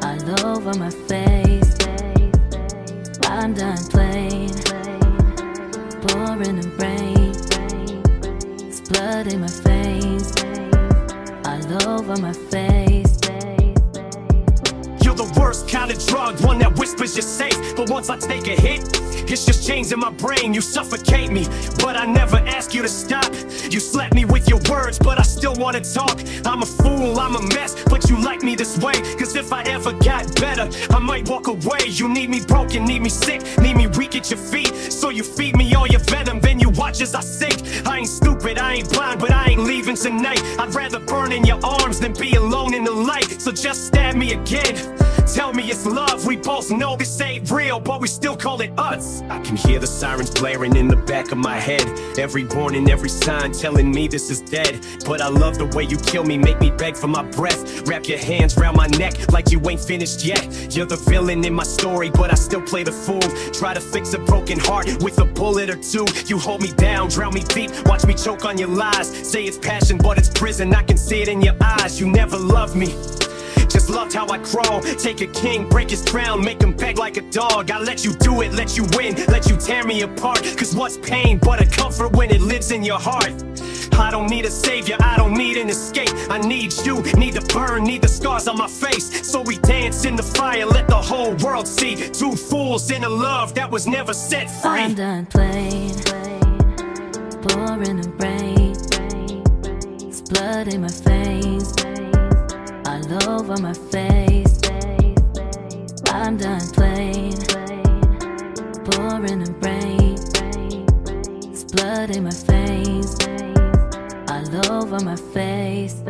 all over my face. I'm done playing, pouring the rain. It's blood in my face, all over my face. You're the worst kind of drug, one that whispers you're safe. But once I take a hit, it's just chains in my brain, you suffocate me. But I never ask you to stop. You slap me with your words, but I still wanna talk. I'm a fool, I'm a mess, but you like me this way. Cause if I ever got better, I might walk away. You need me broken, need me sick, need me weak at your feet. So you feed me all your venom, then you watch as I sink. I ain't stupid, I ain't blind, but I ain't leaving tonight. I'd rather burn in your arms than be alone in the light. So just stab me again, tell me it's love. We both know this ain't real, but we still call it us. I can hear the sirens blaring in the back of my head. Every warning, every sign telling me this is dead. But I love the way you kill me, make me beg for my breath. Wrap your hands round my neck like you ain't finished yet. You're the villain in my story, but I still play the fool. Try to fix a broken heart with a bullet or two. You hold me down, drown me deep, watch me choke on your lies. Say it's passion, but it's prison, I can see it in your eyes. You never loved me, just loved how I crawl. Take a king, break his crown, make him beg like a dog. I let you do it, let you win, let you tear me apart. Cause what's pain but a comfort when it lives in your heart? I don't need a savior, I don't need an escape. I need you, need to burn, need the scars on my face. So we dance in the fire, let the whole world see. Two fools in a love that was never set free. I'm done playing, pouring the rain. It's blood in my face, all over my face. I'm done playing, pouring the rain. It's blood in my face, all over my face.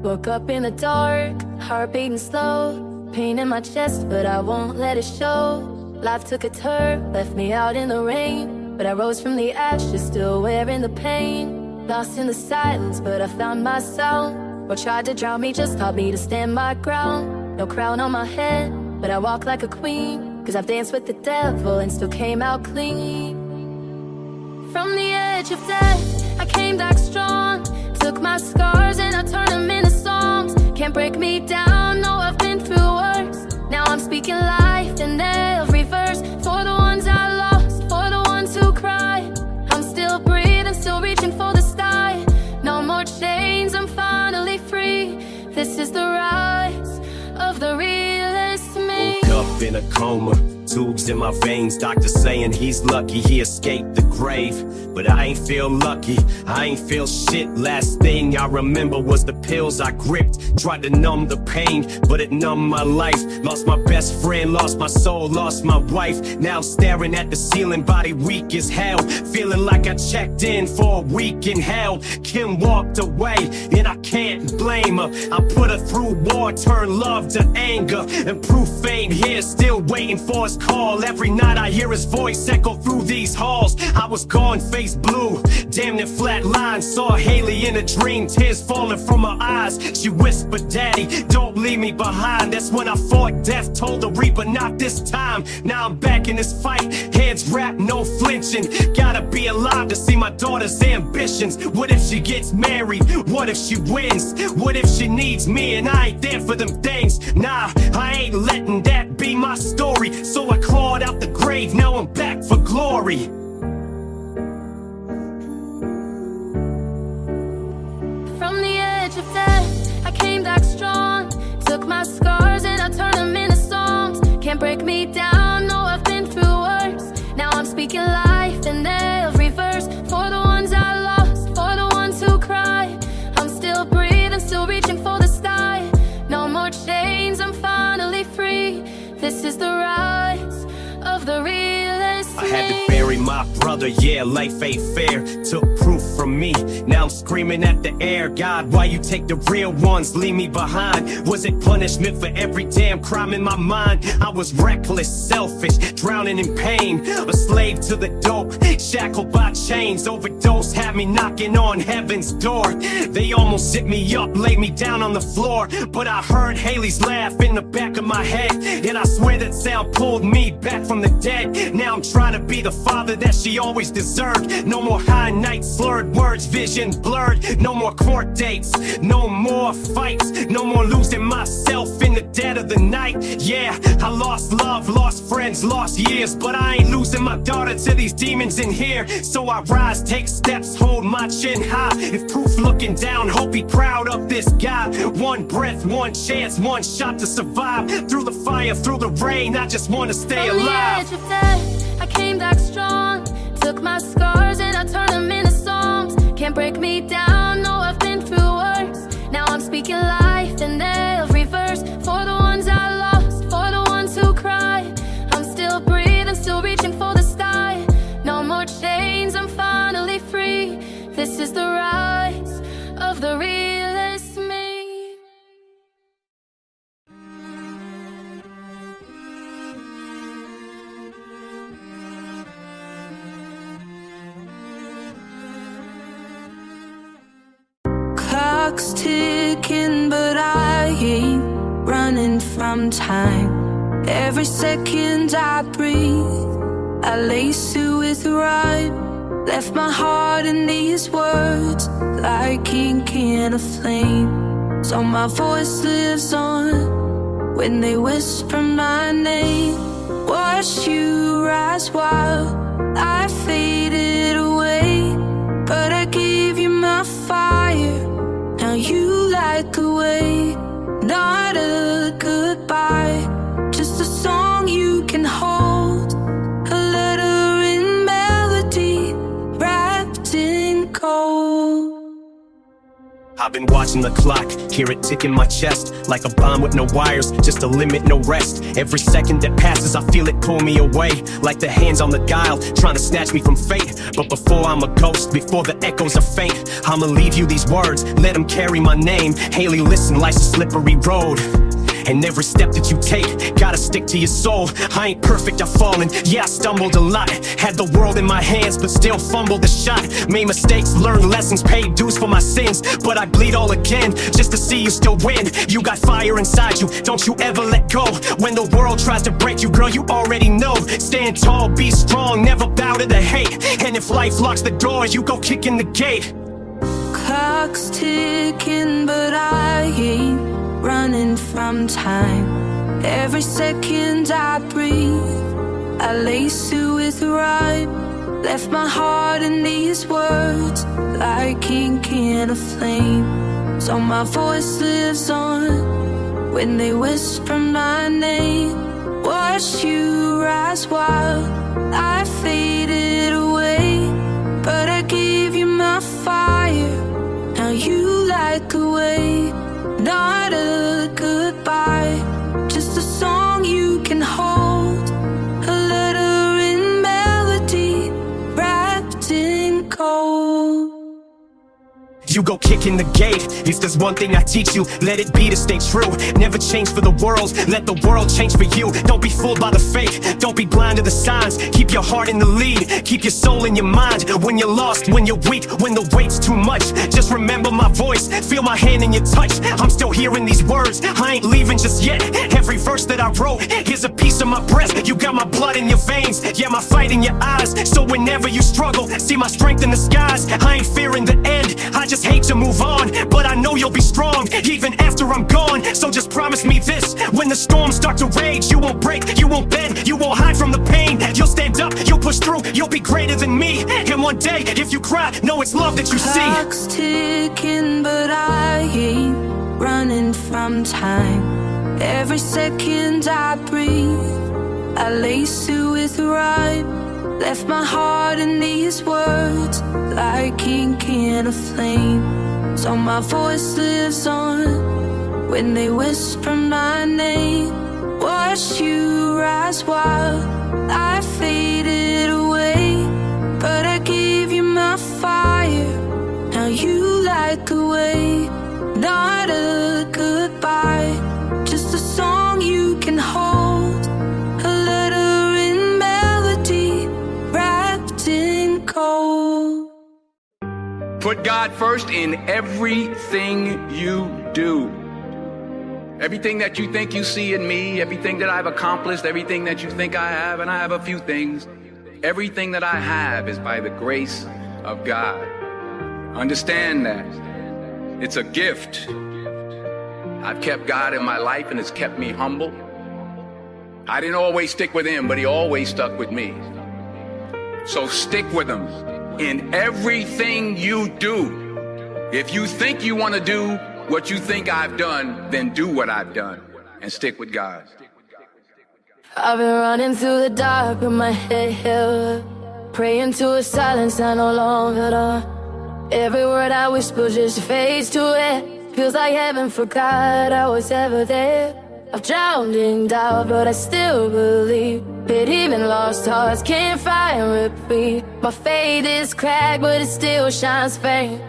Woke up in the dark, heart beating slow. Pain in my chest, but I won't let it show. Life took a turn, left me out in the rain. But I rose from the ashes, still wearing the pain. Lost in the silence, but I found my sound. What tried to drown me just taught me to stand my ground. No crown on my head, but I walk like a queen. Cause I've danced with the devil and still came out clean. From the edge of death, I came back strong. Took my scars and I turned them into songs. Can't break me down, no, I've been through worse. Now I'm speaking life in every verse. For the ones I lost, for the ones who cried. I'm still breathing, still reaching for the sky. No more chains, I'm finally free. This is the rise of the realest me. Woke up in a coma, tubes in my veins. Doctor saying he's lucky he escaped the grave. But I ain't feel lucky, I ain't feel shit. Last thing I remember was the pills I gripped. Tried to numb the pain, but it numbed my life. Lost my best friend, lost my soul, lost my wife. Now staring at the ceiling, body weak as hell. Feeling like I checked in for a week in hell. Kim walked away, and I can't blame her. I put her through war, turned love to anger. And proof ain't here, still waiting for his call. Every night I hear his voice echo through these halls. I was gone, face blue, damn near flat line. Saw Haley in a dream, tears falling from her eyes. She whispered, Daddy, don't leave me behind. That's when I fought death, told the Reaper not this time. Now I'm back in this fight, hands wrapped, no flinching. Gotta be alive to see my daughter's ambitions. What if she gets married? What if she wins? What if she needs me and I ain't there for them things? Nah, I ain't letting that be my story. So I clawed out the grave, now I'm back for glory. From the edge of death, I came back strong. Took my scars and I turned them into songs. Can't break me down, no, I've been through worse. Now I'm speaking life in every verse. For the ones I lost, for the ones who cried. I'm still breathing, still reaching for the sky. No more chains, I'm finally free. This is the rise of the realest I had to bury my brother, yeah, life ain't fair. Took proof from me, now I'm screaming at the air. God, why you take the real ones, leave me behind? Was it punishment for every damn crime in my mind? I was reckless, selfish, drowning in pain. A slave to the dope, shackled by chains. Overdose had me knocking on heaven's door. They almost sit me up, laid me down on the floor. But I heard Haley's laugh in the back of my head. And I swear that sound pulled me back from the dead. Now I'm trying to be the father that she always deserved. No more high nights, slurred words, vision blurred. No more court dates, no more fights. No more losing myself in the dead of the night. Yeah, I lost love, lost friends, lost years. But I ain't losing my daughter to these demons in here. So I rise, take steps, hold my chin high. If proof looking down, hope he proud of this guy. One breath, one chance, one shot to survive. Through the fire, through the rain, I just wanna stay alive. From the edge of death, I came back strong. Took my scars and I turned them into songs. Can't break me down, no, I've been through worse. Now I'm speaking life in every verse. For the ones I lost, for the ones who cried. I'm still breathing, still reaching for the sky. No more chains, I'm finally free. This is the rise of the realest me. Clock's ticking, but I ain't running from time. Every second I breathe, I lace it with rhyme. Left my heart in these words, like ink in a flame. so my voice lives on. When they whisper my name, watch you rise while I faded away. But I gave you my fire, now you light the way. Not a goodbye, just a song you can hold, a letter in melody, wrapped in gold. I've been watching the clock, hear it tick in my chest, like a bomb with no wires, just a limit, no rest. Every second that passes, I feel it pull me away, like the hands on the dial, trying to snatch me from fate. But before I'm a ghost, before the echoes are faint, I'ma leave you these words, let them carry my name. Haley, listen, life's a slippery road, and every step that you take, gotta stick to your soul. I ain't perfect, I've fallen, yeah I stumbled a lot. Had the world in my hands, but still fumbled the shot. Made mistakes, learned lessons, paid dues for my sins. But I bleed all again, just to see you still win. You got fire inside you, don't you ever let go. When the world tries to break you, girl, you already know. Stand tall, be strong, never bow to the hate. And if life locks the door, you go kick in the gate. Clock's ticking, but I ain't running from time. Every second I breathe, I lace you with rhyme. Left my heart in these words, like ink in a flame. So my voice lives on. When they whisper my name, watch you rise while I faded away. But I gave you my fire, now you light the way. Not a goodbye, just a song you can hold, a letter in melody, wrapped in gold. You go kick in the gate. If there's one thing I teach you, let it be to stay true. Never change for the world, let the world change for you. Don't be fooled by the fake, don't be blind to the signs. Keep your heart in the lead, keep your soul in your mind. When you're lost, when you're weak, when the weight's too much, just remember my voice, feel my hand in your touch. I'm still hearing these words, I ain't leaving just yet. Every verse that I wrote, here's a piece of my breath. You got my blood in your veins, yeah, my fight in your eyes. So whenever you struggle, see my strength in the skies. I ain't fearing the end, I just hate to move on, but I know you'll be strong even after I'm gone. So just promise me this, when the storms start to rage, you won't break, you won't bend, you won't hide from the pain. You'll stand up, you'll push through, you'll be greater than me. And one day, if you cry, know it's love that you see. Clock's ticking, but I ain't running from time. Every second I breathe, I lace you with rhyme. Left my heart in these words, like ink in a flame. So my voice lives on. When they whisper my name, watch you rise while I faded away. But I gave you my fire, now you light the way. Not a goodbye, just a song you can hold, a letter in melody, wrapped in gold. Put God first in everything you do. Everything that you think you see in me, everything that I've accomplished, everything that you think I have, and I have a few things, everything that I have is by the grace of God. Understand that. It's a gift. I've kept God in my life and it's kept me humble. I didn't always stick with him, but he always stuck with me. So stick with him in everything you do. If you think you want to do what you think I've done, then do what I've done and stick with God. I've been running through the dark with my head held, praying to a silence I no longer know. Every word I whisper just fades to it. Feels like heaven forgot I was ever there. I've drowned in doubt, but I still believe that even lost hearts can't find reprieve. My faith is cracked, but it still shines faint,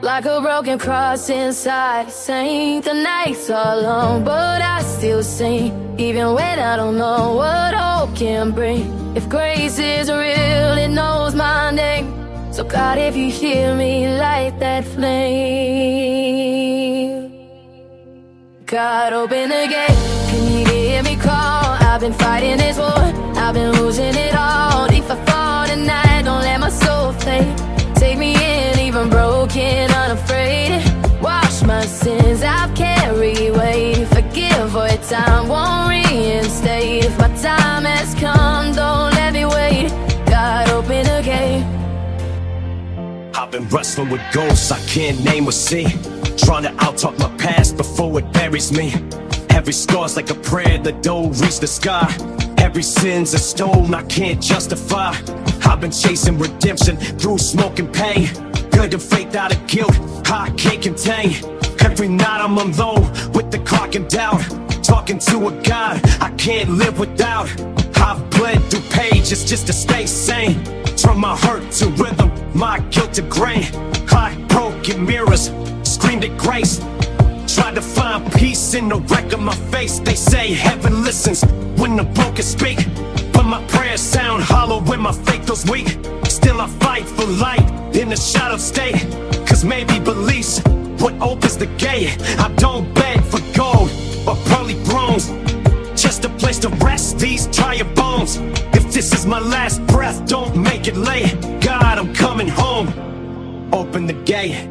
like a broken cross inside a saint. The nights are long, but I still sing, even when I don't know what hope can bring. If grace is real, it knows my name. So God, if you hear me, light that flame. God, open the gate, can you hear me call? I've been fighting this war, I've been losing it all. If I fall tonight, don't let my soul fade. Take me in, even broken, unafraid. Wash my sins, I've time won't reinstate. If my time has come, don't let me wait. God, open the gate. I've been wrestling with ghosts I can't name or see, trying to out-talk my past before it buries me. Every scar's like a prayer that don't reach the sky. Every sin's a stone I can't justify. I've been chasing redemption through smoke and pain, building faith out of guilt I can't contain. Every night I'm alone with the clock and doubt, talking to a God I can't live without. I've bled through pages just to stay sane, turn my hurt to rhythm, my guilt to grain. I broken mirrors, screamed at grace, tried to find peace in the wreck of my face. They say heaven listens when the broken speak, but my prayers sound hollow when my faith feels weak. Still I fight for light in the shadow state, cause maybe beliefs what opens the gate. I don't beg for gold or pearly thrones, just a place to rest these tired bones. If this is my last breath, don't make it late. God, I'm coming home, open the gate.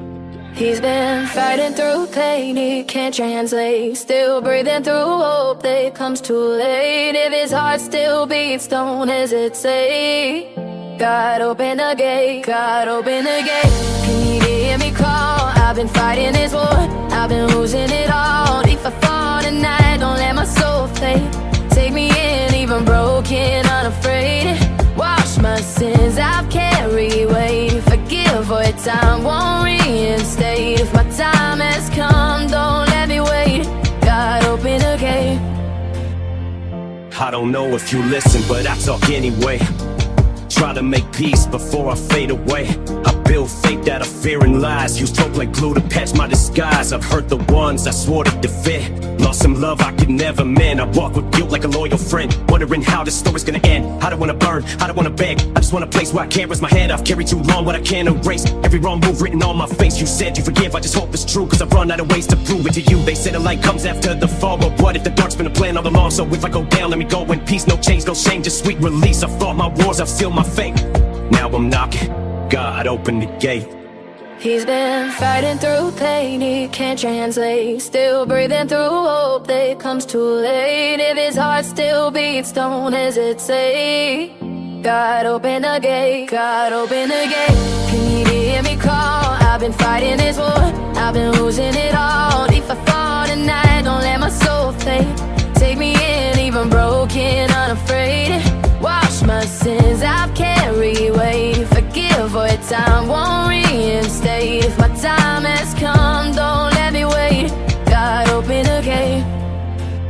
He's been fighting through pain he can't translate, still breathing through hope that comes too late. If his heart still beats, don't hesitate. God, open the gate, God, open the gate. Can you hear me call? I've been fighting this war, I've been losing it all. If I fall tonight, don't let my soul fade. Take me in, even broken, unafraid. Wash my sins, I've carried weight. Forgive for time won't reinstate. If my time has come, don't let me wait. God, open the gate. I don't know if you listen, but I talk anyway. Try to make peace before I fade away. I build faith out of fear and lies, use hope like glue to patch my disguise. I've hurt the ones I swore to defend, lost some love I could never mend. I walk with guilt like a loyal friend, wondering how this story's gonna end. I don't wanna burn, I don't wanna beg, I just want a place where I can't raise my head. I've carried too long what I can't erase, every wrong move written on my face. You said you forgive, I just hope it's true, cause I've run out of ways to prove it to you. They say the light comes after the fall, but what if the dark's been a plan all along? So if I go down, let me go in peace, no change, no shame, just sweet release. I've fought my wars, I've sealed my fate, now I'm knocking, God, open the gate. He's been fighting through pain he can't translate, still breathing through hope that comes too late. If his heart still beats, don't hesitate. God, open the gate, God, open the gate. Can you hear me call? I've been fighting this war, I've been losing it all. If I fall tonight, don't let my soul fade. Take me in, even broken, unafraid. Wash my sins, I've carried weight. Forgive for time won't reinstate. If my time has come, don't let me wait. God, open the gate.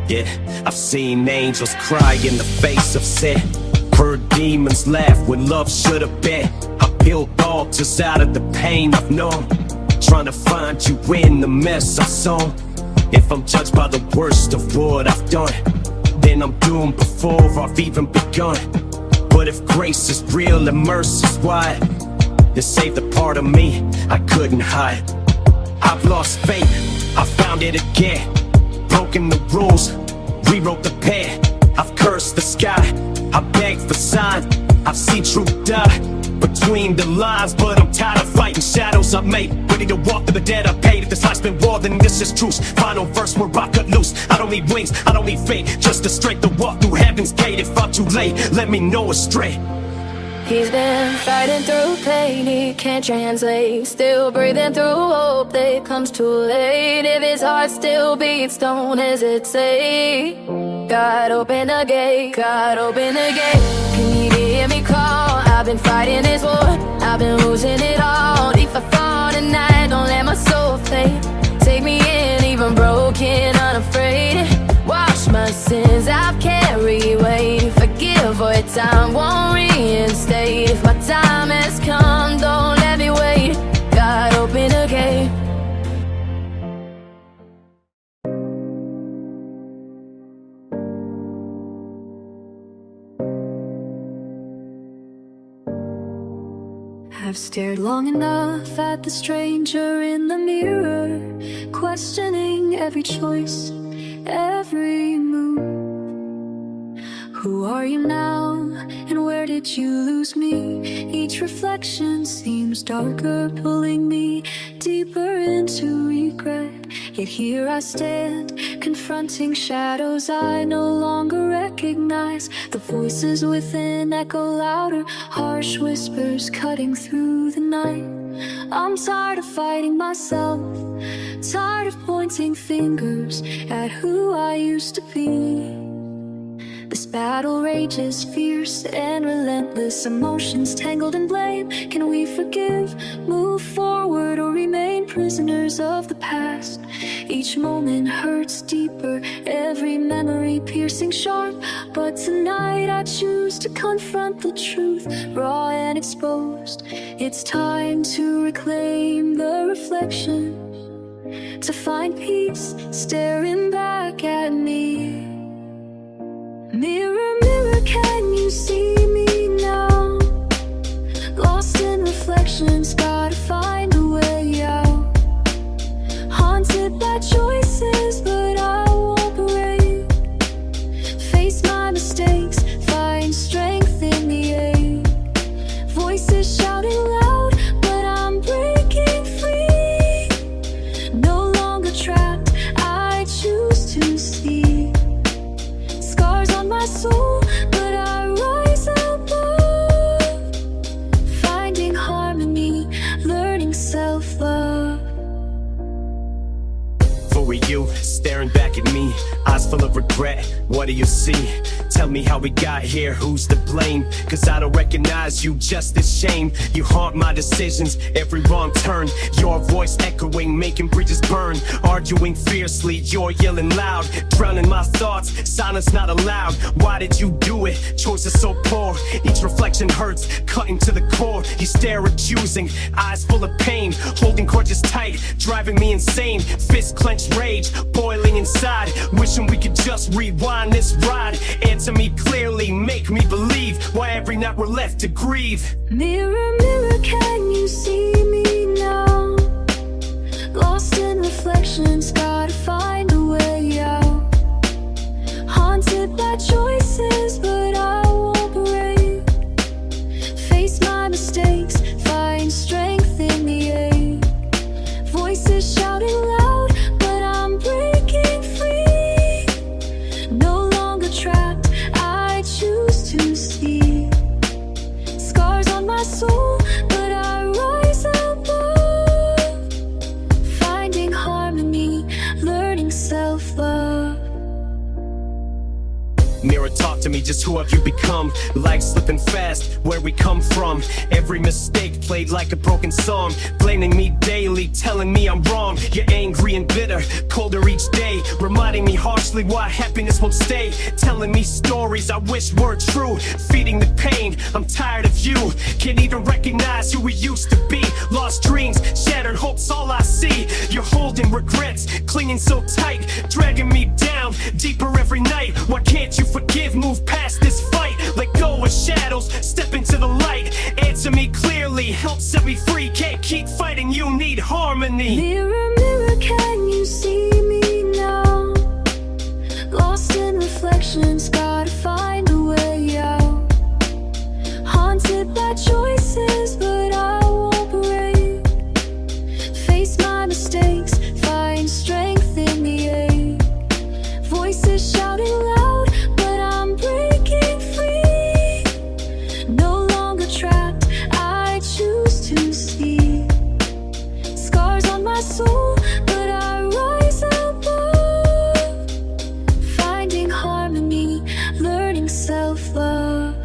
Yeah, I've seen angels cry in the face of sin, heard demons laugh when love should have been. I built altars out of the pain I've known, trying to find you in the mess I've sown. If I'm judged by the worst of what I've done, then I'm doomed before I've even begun. But if grace is real and mercy's wide, then save the part of me I couldn't hide. I've lost faith, I found it again, broken the rules, rewrote the pen. I've cursed the sky, I begged for signs, I've seen truth die between the lines. But I'm tired of fighting shadows I've made, ready to walk to the dead I paid. If this life's been war, then this is truce. Final verse where I cut loose, I don't need wings, I don't need fate, just the strength to walk through heaven's gate. If I'm too late, let me know it's straight. He's been fighting through pain he can't translate, still breathing through hope that comes too late. If his heart still beats, don't hesitate. God, open the gate, God, open the gate. Can you hear me call? I've been fighting this war, I've been losing it all. If I fall tonight, don't let my soul fade. Take me in, even broken, unafraid. Wash my sins, I've carried weight. Forgive for time won't reinstate. If my time has come, don't let me wait. God, open the gate. I've stared long enough at the stranger in the mirror, questioning every choice, every move. Who are you now? and where did you lose me? Each reflection seems darker, pulling me deeper into regret. Yet here I stand, confronting shadows I no longer recognize. The voices within echo louder, harsh whispers cutting through the night. I'm tired of fighting myself, tired of pointing fingers at who I used to be. This battle rages fierce and relentless, emotions tangled in blame. Can we forgive, move forward, or remain prisoners of the past? Each moment hurts deeper, every memory piercing sharp. But tonight I choose to confront the truth, raw and exposed. It's time to reclaim the reflection, to find peace staring back at me. Mirror, mirror, can you see me now? Lost in reflections, gotta find a way out. Haunted by choices, but I won't break. Face my mistakes, find strength in the ache. Voices shouting loud, but I'm breaking free. No longer trapped, I choose to see. Scars on my soul, but I rise above. Finding harmony, learning self-love. For you, staring back at me, eyes full of regret, what do you see? Tell me how we got here, who's to blame? Cause I don't recognize you, just as shame. You haunt my decisions, every wrong turn. Your voice echoing, making bridges burn. Arguing fiercely, you're yelling loud. Drowning my thoughts, silence not allowed. Why did you do it? Choices so poor. Each reflection hurts, cutting to the core. You stare accusing, eyes full of pain. Holding grudges tight, driving me insane. Fists clenched rage, boiling inside. Wishing we could just rewind this ride. Answer me clearly, make me believe why every night we're left to grieve. Mirror, mirror, can you see me now? Lost in reflections, gotta find a way out. Haunted by choices, but I won't break. Face my mistakes, find strength in the ache. Voices shouting loud, but I'm breaking free. No longer trapped, I choose to see. Scars on my soul, but I rise above. Finding harmony, learning self-love. Mirror, talk to me, just who have you become? Life slipping fast, where we come from. Every mistake played like a broken song. Blaming me daily, telling me I'm wrong. You're angry and bitter, colder each day. Reminding me harshly why happiness won't stay. Telling me stories I wish weren't true. Feeding the pain, I'm tired of you. Can't even recognize who we used to be. Lost dreams, shattered hopes, all I see. You're holding regrets, clinging so tight. Dragging me down, deeper every night. Why can't you forgive, move past this fight? Let go of shadows, step into the light. Answer me clearly, help set me free. Can't keep fighting, you need harmony. Mirror, mirror, can you see me now? Lost in reflections, gotta find a way out. Haunted by choices, but I won't break. Face my mistakes, find strength in the ache. Voices shouting loud, but I'm breaking free. No longer trapped, I choose to see. Scars on my soul, but I rise above. Finding harmony, learning self-love.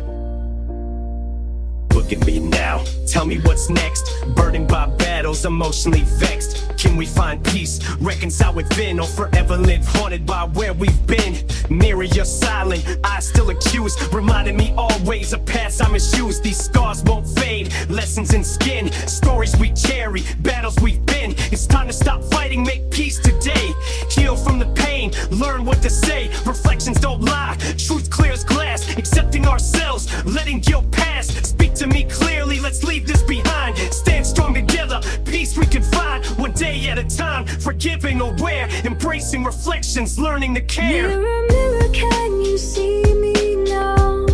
Look at me now, tell me what's next. Burdened by battles, emotionally vexed. Can we find peace, reconcile within, or forever live haunted by where we've been? Mirror, you're silent, I still accuse. Reminding me always of past I misused. These scars won't fade, lessons in skin. Stories we carry, battles we've been. It's time to stop fighting, make peace today. Heal from the pain, learn what to say. Reflections don't lie, truth clear as glass. Accepting ourselves, letting guilt pass. Speak to me clearly, let's leave this behind. Stand strong together, peace we can find. One day at a time, forgiving, aware. Embracing reflections, learning to care. Mirror, mirror, can you see me now?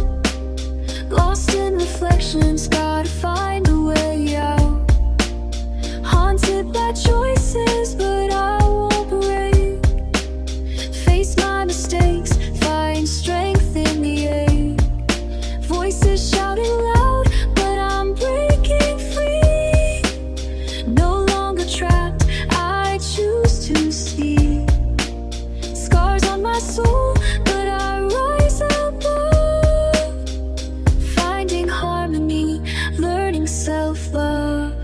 Lost in reflections, gotta find a way out. Haunted by choices, but I won't break. Face my mistakes, find strength in the ache. Voices shouting loud, but I'm breaking free. No longer trapped, I choose to see. Scars on my soul, but I rise above. Finding harmony, learning self-love.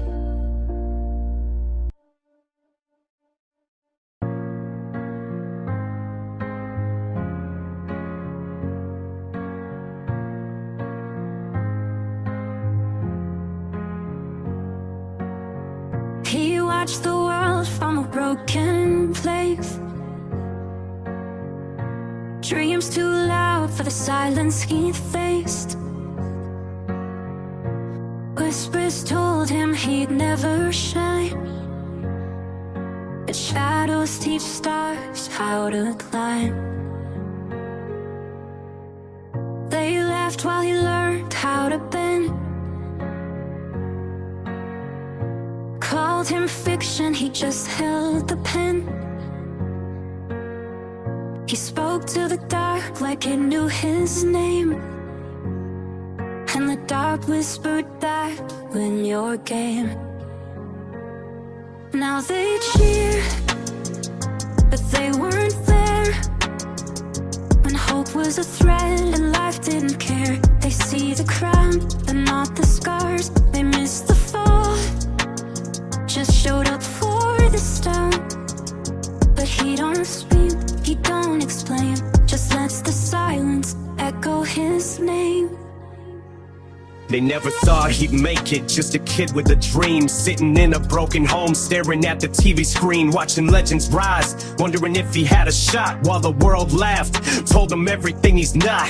He watched the world from a broken place. Dreams too loud for the silence he faced. Whispers told him he'd never shine, but shadows teach stars how to climb. They laughed while he learned how to bend. Called him fiction, he just held the pen. He spoke to the dark like it knew his name, and the dark whispered back, when you're game. Now they cheer, but they weren't there when hope was a threat and life didn't care. They see the crown, but not the scars. They miss the fall, just showed up for the stone. But he don't speak, he don't explain, just lets the silence echo his name. They never thought he'd make it, just a kid with a dream, sitting in a broken home, staring at the TV screen, watching legends rise, wondering if he had a shot, while the world laughed, told him everything he's not.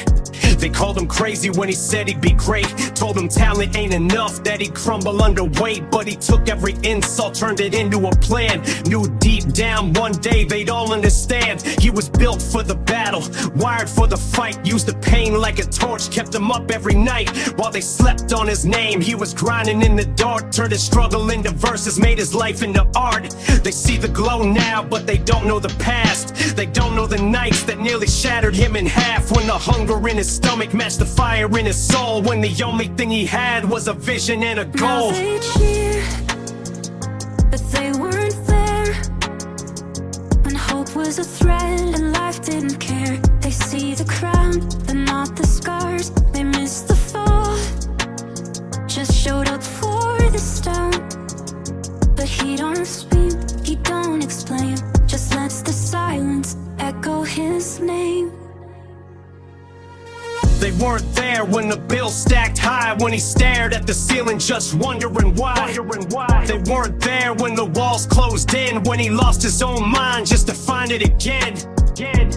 They called him crazy when he said he'd be great, told him talent ain't enough, that he'd crumble under weight, but he took every insult, turned it into a plan, knew deep down one day they'd all understand. He was built for the battle, wired for the fight, used the pain like a torch, kept him up every night, while they slept on his name. He was grinding in the dark, turned his struggle into verses, made his life into art. They see the glow now, but they don't know the past. They don't know the nights that nearly shattered him in half, when the hunger in his stomach matched the fire in his soul, when the only thing he had was a vision and a goal. Now they cheer, but they weren't there when hope was a threat and life didn't care. They see the crown, but not the scars. They miss the fall, just showed up for the stone. But he don't speak, he don't explain, just lets the silence echo his name. They weren't there when the bill stacked high, when he stared at the ceiling just wondering why. They weren't there when the walls closed in, when he lost his own mind just to find it again.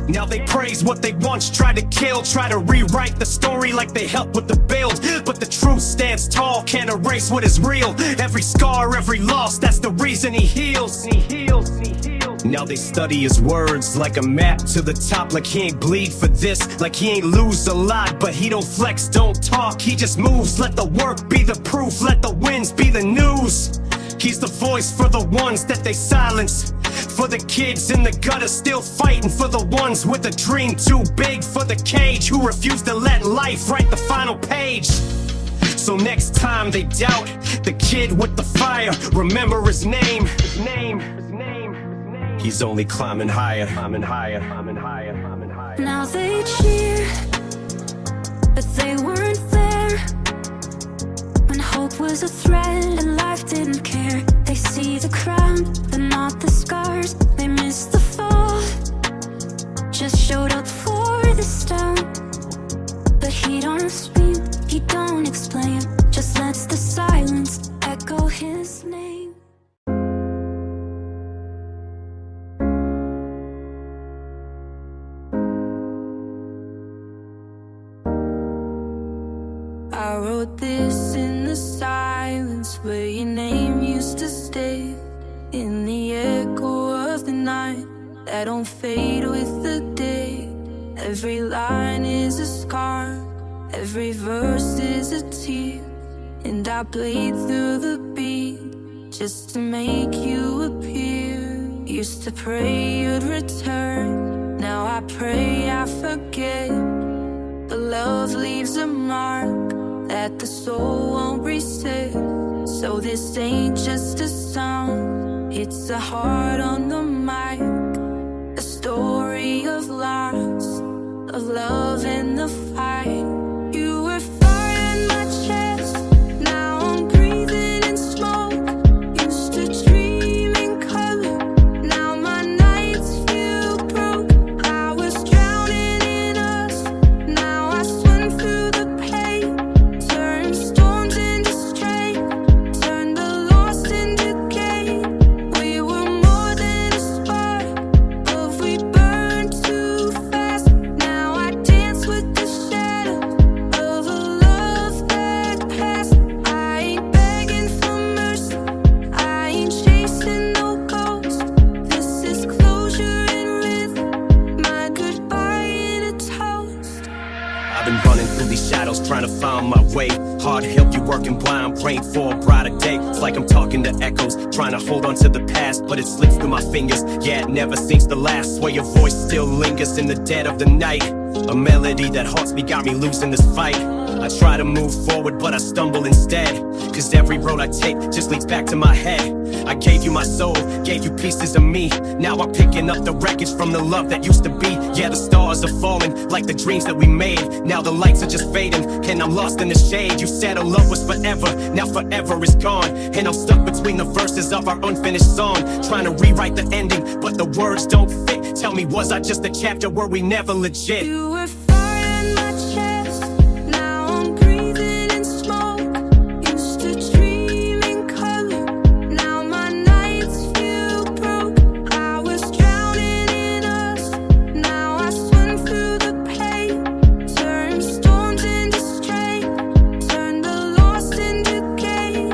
Now they praise what they once tried to kill, try to rewrite the story like they helped with the build, but the truth stands tall, can't erase what is real. Every scar, every loss, that's the reason he heals. Now they study his words like a map to the top, like he ain't bleed for this, like he ain't lose a lot, but he don't flex, don't talk, he just moves. Let the work be the proof, let the wins be the news. He's the voice for the ones that they silence, for the kids in the gutter still fighting, for the ones with a dream too big for the cage, who refuse to let life write the final page. So next time they doubt the kid with the fire, remember his name. He's only climbing higher. Now they cheer, but they weren't there when hope was a threat and life didn't care. They see the crown, but not the scars. They miss the fall, just showed up for the stone. But he don't speak, he don't explain, just lets the silence echo his name. I wrote this in the silence where your name used to stay, in the echo of the night that don't fade with the day. Every line is a scar, Every verse is a tear, and I bleed through the beat just to make you appear. Used to pray you'd return, now I pray I forget. But love leaves a mark that the soul won't reset. So this ain't just a song, it's a heart on the mic. A story of loss, of love and the fight. You were fire in my chest, now I'm breathing in smoke. Used to dream in color, now my nights feel broke. I was drowning in us, now I swim through the pain. Turn storms into strength, turn the lost into gain. We were more than a spark, but we burned too fast. Now I dance with the shadow of a love that passed. I ain't begging for mercy, I ain't chasing no ghost. This is closure and rhythm, my goodbye in a toast. I've been running through these shadows trying to find my way. Hard help you working blind, praying for a brighter day. It's like I'm talking to echoes, trying to hold on to the past, but it slips through my fingers. Yeah, it never seems to last. Swear your voice still lingers in the dead of the night. A melody that haunts me got me losing this fight. I try to move forward, but I stumble instead. Cause every road I take just leads back to my head. I gave you my soul, gave you pieces of me. Now I'm picking up the wreckage from the love that used to be. Yeah, the stars are falling like the dreams that we made. Now the lights are just fading, and I'm lost in the shade. You said our love was forever, now forever is gone. And I'm stuck between the verses of our unfinished song, trying to rewrite the ending, but the words don't fit. Tell me, was I just a chapter? Were we never legit? You were fire in my chest, now I'm breathing in smoke. Used to dream in color, now my nights feel broke. I was drowning in us, now I swim through the pain. Turn storms into strength, turn the lost into gain.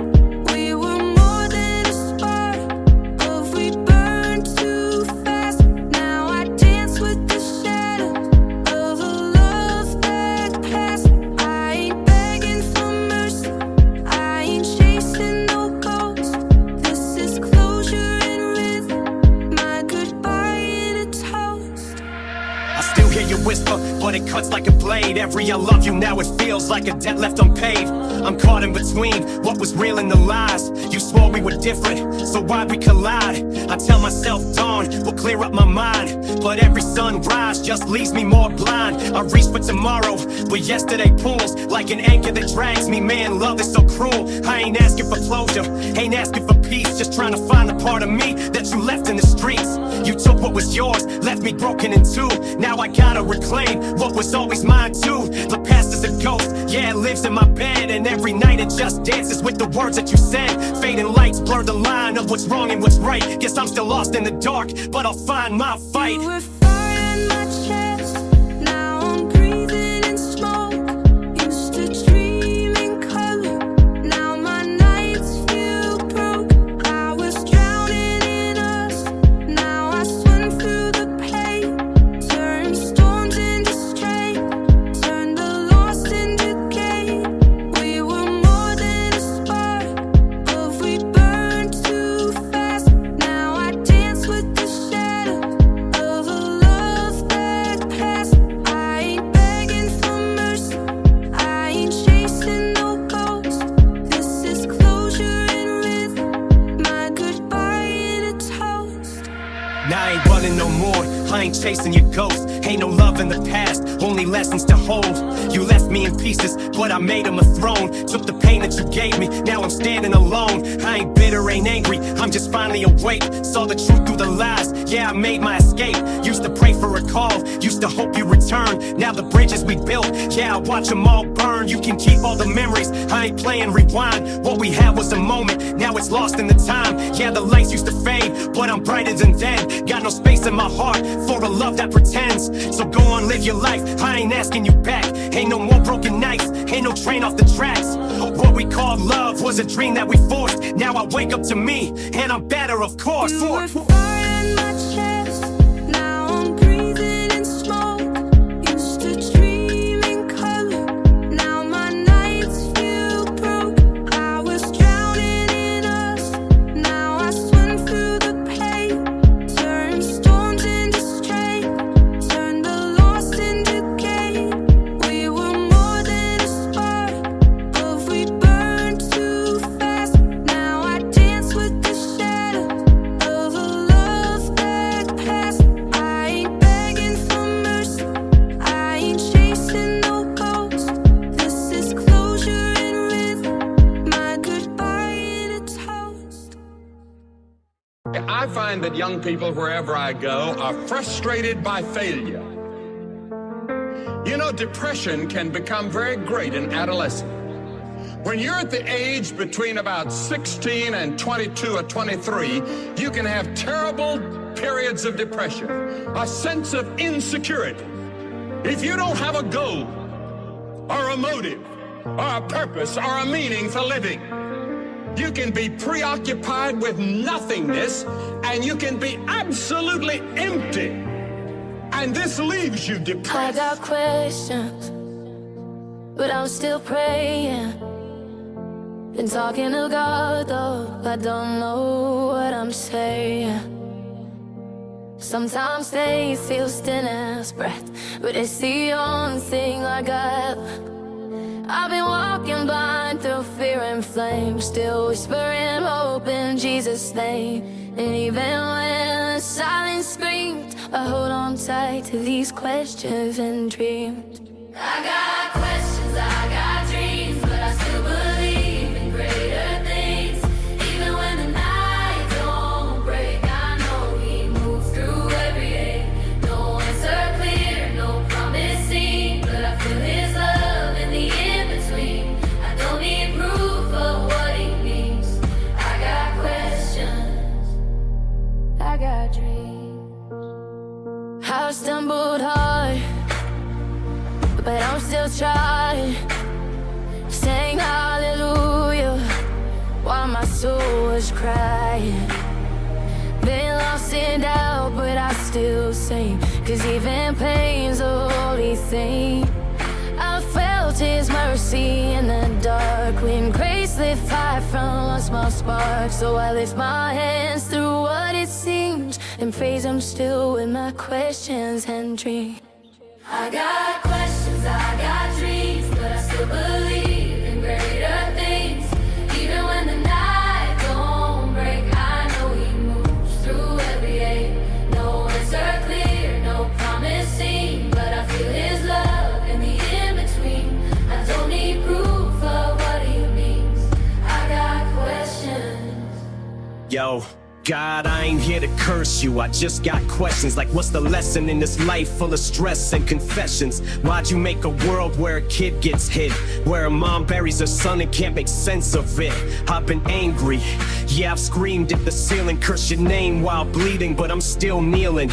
We were more than a spark, but we burned too fast. Now I dance with the shadow of a love that passed. I ain't begging for mercy, I ain't chasing no ghost. This is closure and rhythm, my goodbye in a toast. I still hear you whisper, but it cuts like a blade. Every I love you now, it feels like a debt left unpaid. I'm caught in between what was real and the lies. You swore we were different, so why'd we collide? I tell myself dawn will clear up my mind, but every sunrise just leaves me more blind. I reach for tomorrow, but yesterday pulls like an anchor that drags me. Man, love is so cruel. I ain't asking for closure, ain't asking for peace, just trying to find the part of me that you left in the streets. You took what was yours, left me broken in two. Now I gotta reclaim what was always mine too. The past is a ghost, yeah, it lives in my bed, and every night it just dances with the words that you said. Fading lights blur the line of what's wrong and what's right. Guess I'm still lost in the dark, but I'll find my fight. You were fire in my chest, now I'm breathing in smoke. Used to dream in color, now my nights feel broke. I was drowning in us, now I swim through the pain. Turn storms into strength, turn the lost into gain. We were more than a spark, but we burned too fast. Now I dance with the shadow of a love that passed. I ain't begging for mercy, I ain't chasing no ghost. This is closure and rhythm, my goodbye in a toast. Now I ain't running no more, I ain't chasing your ghost. Ain't no love in the past, only lessons to hold. You left me in pieces, but I made them a throne. Took the pain that you gave me, now I'm standing alone. I ain't bitter, ain't angry, I'm just finally awake. Saw the truth through the lies, yeah, I made my escape. Used to pray for a call, used to hope you return. Now the bridges we built, yeah, I watch them all burn. You can keep all the memories, I ain't playing rewind. What we had was a moment, now it's lost in the time. Yeah, the lights used to fade, but I'm brighter than then. Got no space in my heart for a love that pretends. So go on, live your life, I ain't asking you back. Ain't no more broken nights, ain't no train off the tracks. What we called love was a dream that we forced. Now I wake up to me, and I'm better, of course. You were fire in my chest, now I'm breathing in smoke. Used to dream in color, I find that young people, wherever I go, are frustrated by failure. You know, depression can become very great in adolescence. When you're at the age between about 16 and 22 or 23, you can have terrible periods of depression, a sense of insecurity. If you don't have a goal, or a motive, or a purpose, or a meaning for living, you can be preoccupied with nothingness, and you can be absolutely empty. And this leaves you depressed. I got questions, but I'm still praying. Been talking to God, though I don't know what I'm saying. Sometimes they feel still as breath, but it's the only thing I got. I've been walking blind through fear and flame, still whispering hope in Jesus' name. And even when the silence screams, I hold on tight to these questions and dreams. I got questions, I got dreams, but I still believe in greater things. Even when the night don't break, I know He moves through every day. No answer clear, no promise seen, but I feel His love in the in-between. I don't need proof of what He means. I got questions, I got dreams. I've stumbled hard, but I'm still trying, saying hallelujah while my soul was crying. Been lost in doubt, but I still sing, 'cause even pain's a holy thing. I felt His mercy in the dark, when grace lit fire from a small spark. So I lift my hands through what it seems, and praise Him still with my questions and dreams. I got questions, I got dreams, but I still believe in greater things. Even when the night don't break, I know He moves through every day. No answer clear, no promise seen, but I feel His love in the in-between. I don't need proof of what He means. I got questions. Yo, God, I ain't here to curse you, I just got questions like what's the lesson in this life full of stress and confessions? Why'd you make a world where a kid gets hit, where a mom buries her son and can't make sense of it? I've been angry, yeah, I've screamed at the ceiling, cursed your name while bleeding, but I'm still kneeling.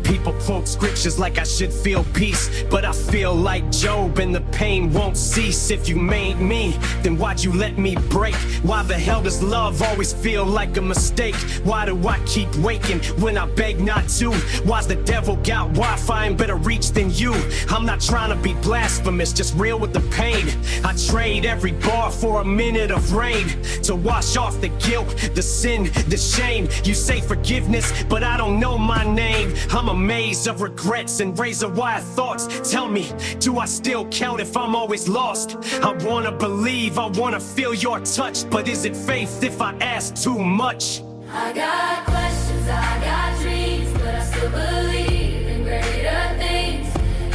People quote scriptures like I should feel peace, but I feel like Job and the pain won't cease. If you made me, then why'd you let me break? Why the hell does love always feel like a mistake? Why do I keep waking when I beg not to? Why's the devil got Wi-Fi and better reach than you? I'm not trying to be blasphemous, just real with the pain. I trade every bar for a minute of rain to wash off the guilt, the sin, the shame. You say forgiveness, but I don't know my name. I'm a maze of regrets and razor wire thoughts. Tell me, do I still count if I'm always lost? I wanna believe, I wanna feel your touch, but is it faith if I ask too much? I got questions, I got dreams, but I still believe in greater things.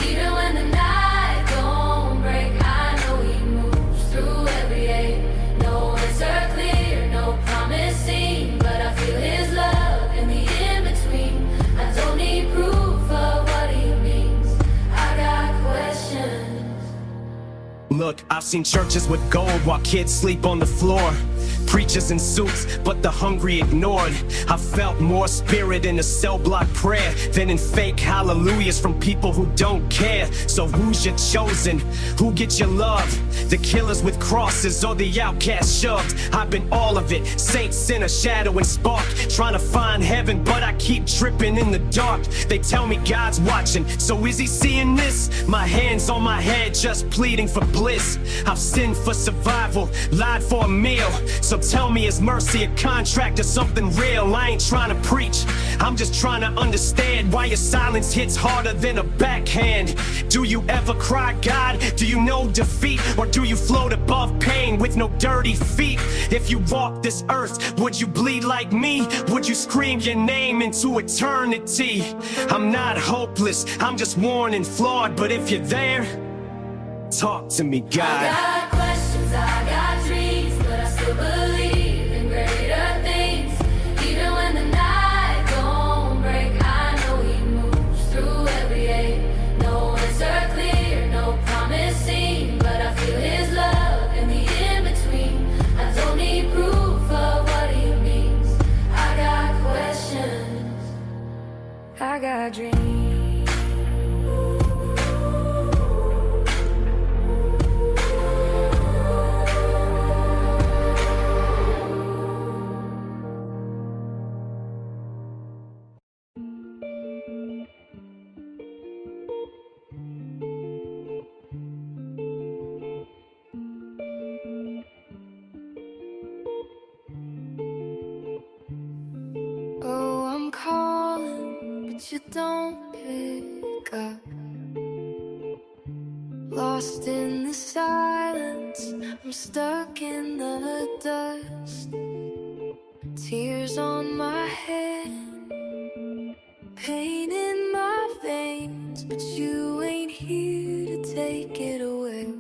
Even when the night don't break, I know He moves through every day. No answer clear, no promise seen, but I feel His love in the in-between. I don't need proof of what He means. I got questions. Look, I've seen churches with gold while kids sleep on the floor. Preachers in suits, but the hungry ignored. I felt more spirit in a cell block prayer than in fake hallelujahs from people who don't care. So who's your chosen? Who gets your love? The killers with crosses or the outcast shoved? I've been all of it, saint, sinner, shadow and spark, trying to find heaven, but I keep tripping in the dark. They tell me God's watching, so is He seeing this? My hands on my head, just pleading for bliss. I've sinned for survival, lied for a meal. So tell me, is mercy a contract or something real? I ain't trying to preach, I'm just trying to understand why your silence hits harder than a backhand. Do you ever cry, God? Do you know defeat? Or do you float above pain with no dirty feet? If you walk this earth, would you bleed like me? Would you scream your name into eternity? I'm not hopeless, I'm just worn and flawed, but if you're there, talk to me, God. I got questions, I got dreams, but I still believe in greater things. Even when the night you don't pick up. Lost in the silence, I'm stuck in the dust. Tears on my head, pain in my veins, but you ain't here to take it away.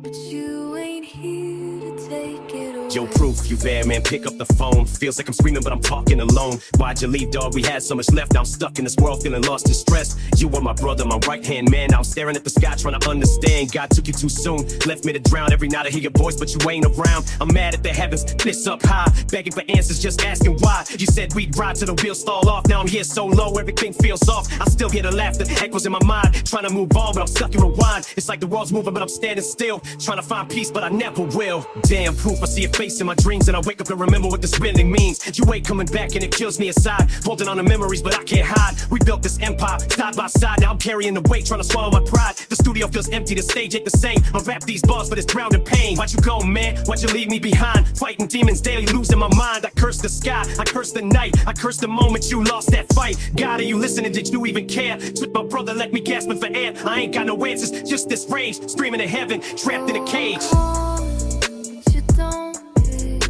But you ain't here to take it away. Yo, proof, you there, man, pick up the phone. Feels like I'm screaming, but I'm talking alone. Why'd you leave, dog? We had so much left. I'm stuck in this world, feeling lost and stressed. You were my brother, my right-hand man. Now I'm staring at the sky, trying to understand. God took you too soon, left me to drown. Every night I hear your voice, but you ain't around. I'm mad at the heavens, this up high, begging for answers, just asking why. You said we'd ride till the wheels fall off. Now I'm here so low, everything feels off. I still hear the laughter, echoes in my mind. Trying to move on, but I'm stuck in rewind. It's like the world's moving, but I'm standing still. Trying to find peace, but I never will. Damn proof, I see your face in my dreams, and I wake up and remember what this really means. You ain't coming back and it kills me inside. Holding on to memories, but I can't hide. We built this empire, side by side. Now I'm carrying the weight, trying to swallow my pride. The studio feels empty, the stage ain't the same. I rap these bars, but it's drowned in pain. Why'd you go, man? Why'd you leave me behind? Fighting demons daily, losing my mind. I curse the sky, I curse the night, I curse the moment you lost that fight. God, are you listening? Did you even care? With my brother, let me gasping for air. I ain't got no answers, just this rage, screaming in heaven, trapped in a cage. But you don't pick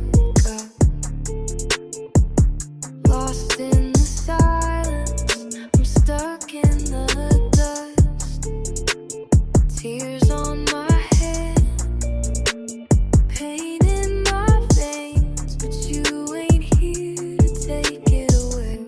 up. Lost in the silence, I'm stuck in the dust. Tears on my head, pain in my veins, but you ain't here to take it away.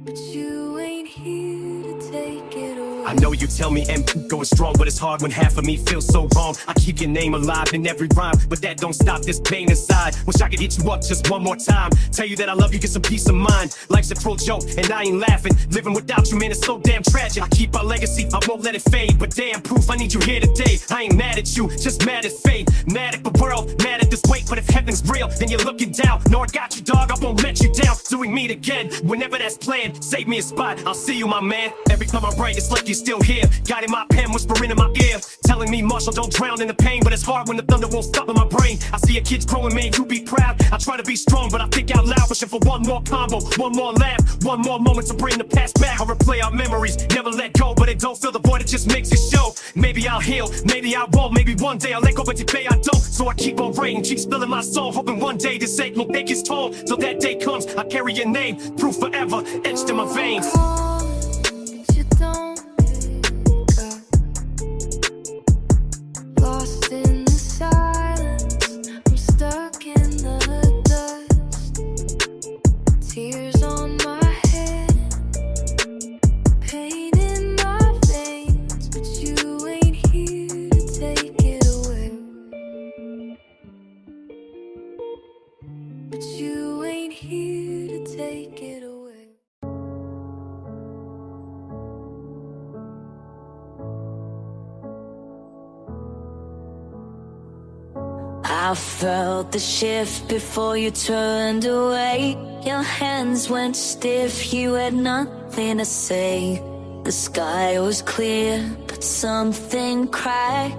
But you ain't here to take it away. I know you tell me I'm going strong, but it's hard when half of me feels so wrong. I keep your name alive in every rhyme, but that don't stop this pain inside. Wish I could hit you up just one more time, tell you that I love you, get some peace of mind. Life's a cruel joke, and I ain't laughing. Living without you, man, it's so damn tragic. I keep our legacy, I won't let it fade. But damn proof, I need you here today. I ain't mad at you, just mad at fate. Mad at the world, mad at this weight. But if heaven's real, then you're looking down. No, I got you, dog, I won't let you down. So we meet again, whenever that's planned. Save me a spot, I'll see you, my man. Every time I write, it's like you're still here. Guiding my pen, whispering in my ear, telling me, Marshall, don't drown in the pain. But it's hard when the thunder won't stop in my brain. I see your kids growing, man, you be proud. I try to be strong, but I think out loud. Wishing for one more combo, one more laugh, one more moment to bring the past back. I'll replay our memories, never let go. But it don't fill the void, it just makes it show. Maybe I'll heal, maybe I won't. Maybe one day I'll let go, but today I don't. So I keep on writing, keep spilling my soul, hoping one day this ache won't take its toll. Till that day comes, I carry your name, proof forever, etched in my veins. But you don't pick up. Lost in the silence, I'm stuck in the dust. Tears on my head, pain in my veins, but you ain't here to take it away. But you ain't here to take it away. I felt the shift before you turned away. Your hands went stiff, you had nothing to say. The sky was clear, but something cracked,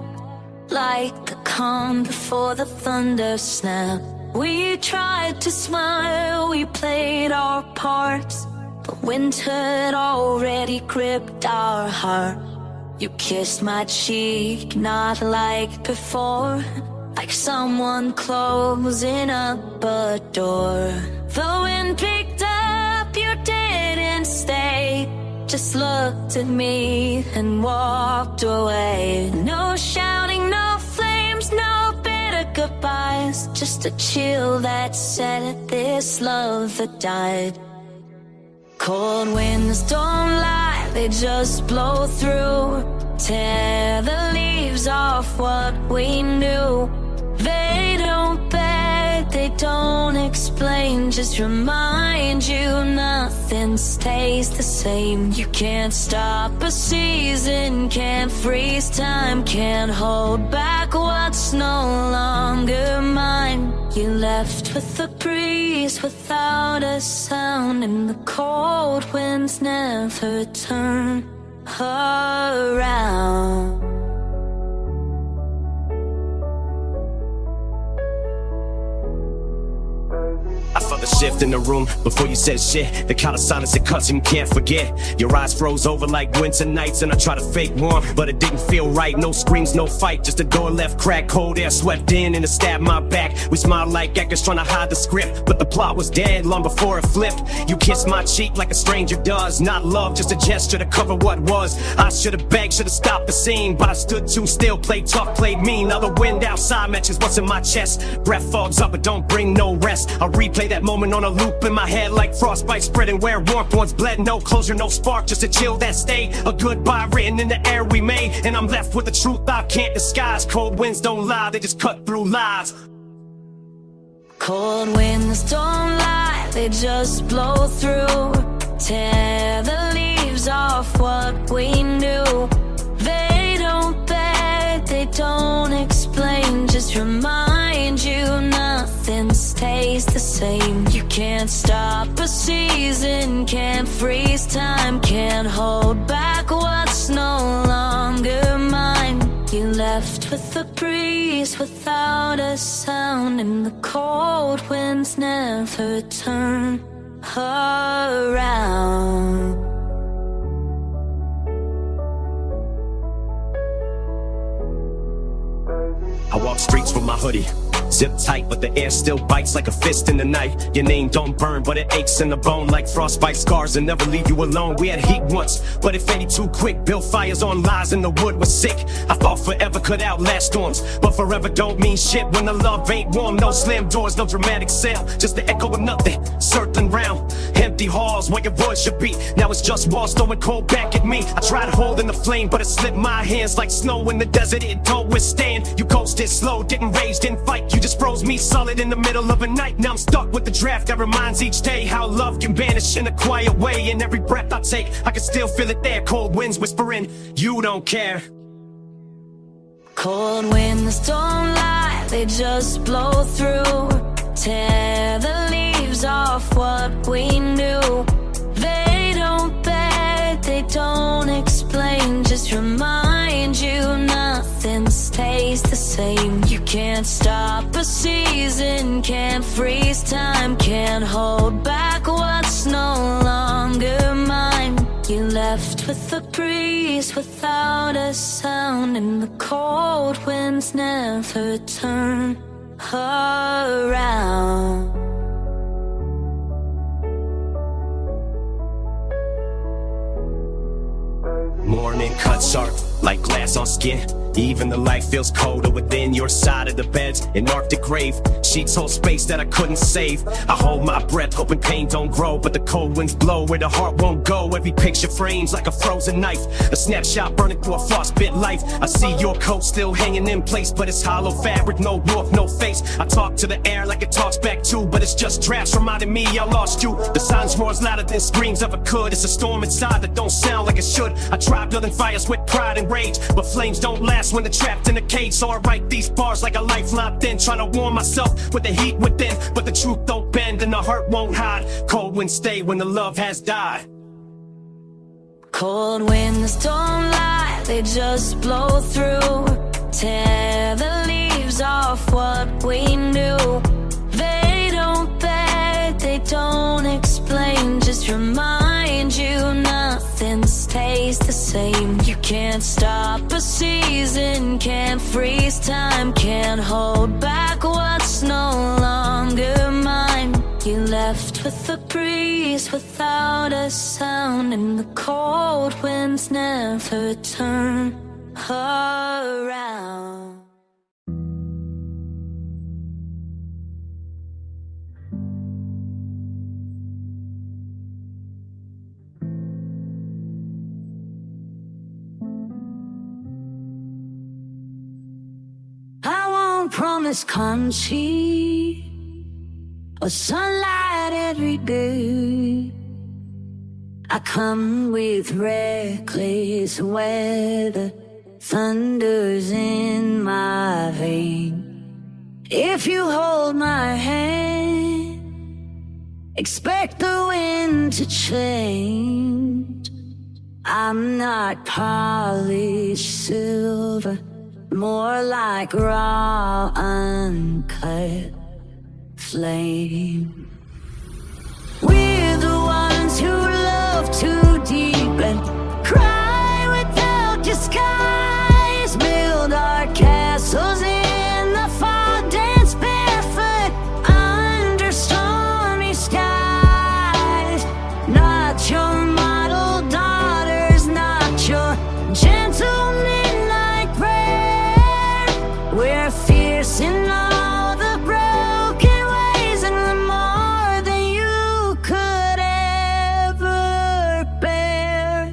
like the calm before the thunder snap. We tried to smile, we played our parts, but winter had already gripped our heart. You kissed my cheek, not like before, like someone closing up a door. The wind picked up, you didn't stay, just looked at me and walked away. No shouting, no flames, no bitter goodbyes, just a chill that said this love that died. Cold winds don't lie, they just blow through, tear the leaves off what we knew. They don't beg, they don't explain, just remind you nothing stays the same. You can't stop a season, can't freeze time, can't hold back what's no longer mine. You left with the breeze without a sound, and the cold winds never turn around. left in the room before you said shit. The kind of silence that cuts you can't forget. Your eyes froze over like winter nights, and I tried to fake warm, but it didn't feel right. No screams, no fight, just a door left cracked. Cold air swept in and it stabbed my back. We smiled like actors trying to hide the script, but the plot was dead long before it flipped. You kissed my cheek like a stranger does. Not love, just a gesture to cover what was. I should've begged, should've stopped the scene, but I stood too still, played tough, played mean. Now the wind outside matches what's in my chest. Breath fogs up but don't bring no rest. I replay that moment on a loop in my head like frostbite spreading where warmth once bled. No closure, no spark, just a chill that stayed. A goodbye written in the air we made, and I'm left with the truth I can't disguise. Cold winds don't lie, they just cut through lies. Cold winds don't lie, they just blow through. Tear the leaves off what we knew. They don't beg, they don't explain, just remind you nothing stays the same. You can't stop a season, can't freeze time, can't hold back what's no longer mine. You left with the breeze without a sound, and the cold winds never turn around. I walk streets with my hoodie zip tight, but the air still bites like a fist in the night. Your name don't burn, but it aches in the bone like frostbite scars and never leave you alone. We had heat once, but it faded too quick. Built fires on lies and the wood was sick. I thought forever could outlast storms, but forever don't mean shit when the love ain't warm. No slam doors, no dramatic sound, just the echo of nothing circling round. Empty halls where your voice should be. Now it's just walls throwing cold back at me. I tried holding the flame, but it slipped my hands like snow in the desert. It don't withstand. You coasted slow, didn't rage, didn't fight. You just froze me solid in the middle of a night. Now I'm stuck with the draft that reminds each day how love can vanish in a quiet way. In every breath I take, I can still feel it there. Cold winds whispering, you don't care. Cold winds don't lie, they just blow through. Tear the leaves off what we knew. They don't beg, they don't explain, just remind you nothing stays the same. You can't stop a season, can't freeze time, can't hold back what's no longer mine. You left with the breeze without a sound, and the cold winds never turn around. Morning cuts sharp like glass on skin. Even the light feels colder within your side of the bed's an Arctic grave. Sheets hold space that I couldn't save. I hold my breath hoping pain don't grow, but the cold winds blow where the heart won't go. Every picture frames like a frozen knife, a snapshot burning through a frostbit life. I see your coat still hanging in place, but it's hollow fabric, no warmth, no face. I talk to the air like it talks back too, but it's just drafts reminding me I lost you. The silence roars louder than screams ever could. It's a storm inside that don't sound like it should. I try building fires with pride and rage, but flames don't last when they're trapped in a cage. So I write these bars like a life locked in, trying to warm myself with the heat within. But the truth don't bend and the hurt won't hide. Cold winds stay when the love has died. Cold winds don't lie, they just blow through. Tear the leaves off what we knew. They don't beg, they don't explain, just remind you nothing stays the same. You can't stop a season, can't freeze time, can't hold back what's no longer mine. You left with the breeze without a sound, and the cold winds never turn around. Promise country or sunlight every day. I come with reckless weather, thunders in my vein. If you hold my hand, expect the wind to change. I'm not polished silver, more like raw, uncut flame. ones who love too deep and cry without disguise. Build our castles in the fog, dance barefoot under stormy skies. Not your model daughters, not your gentle midnight prayer. We're fierce in all the broken ways and the more than you could ever bear.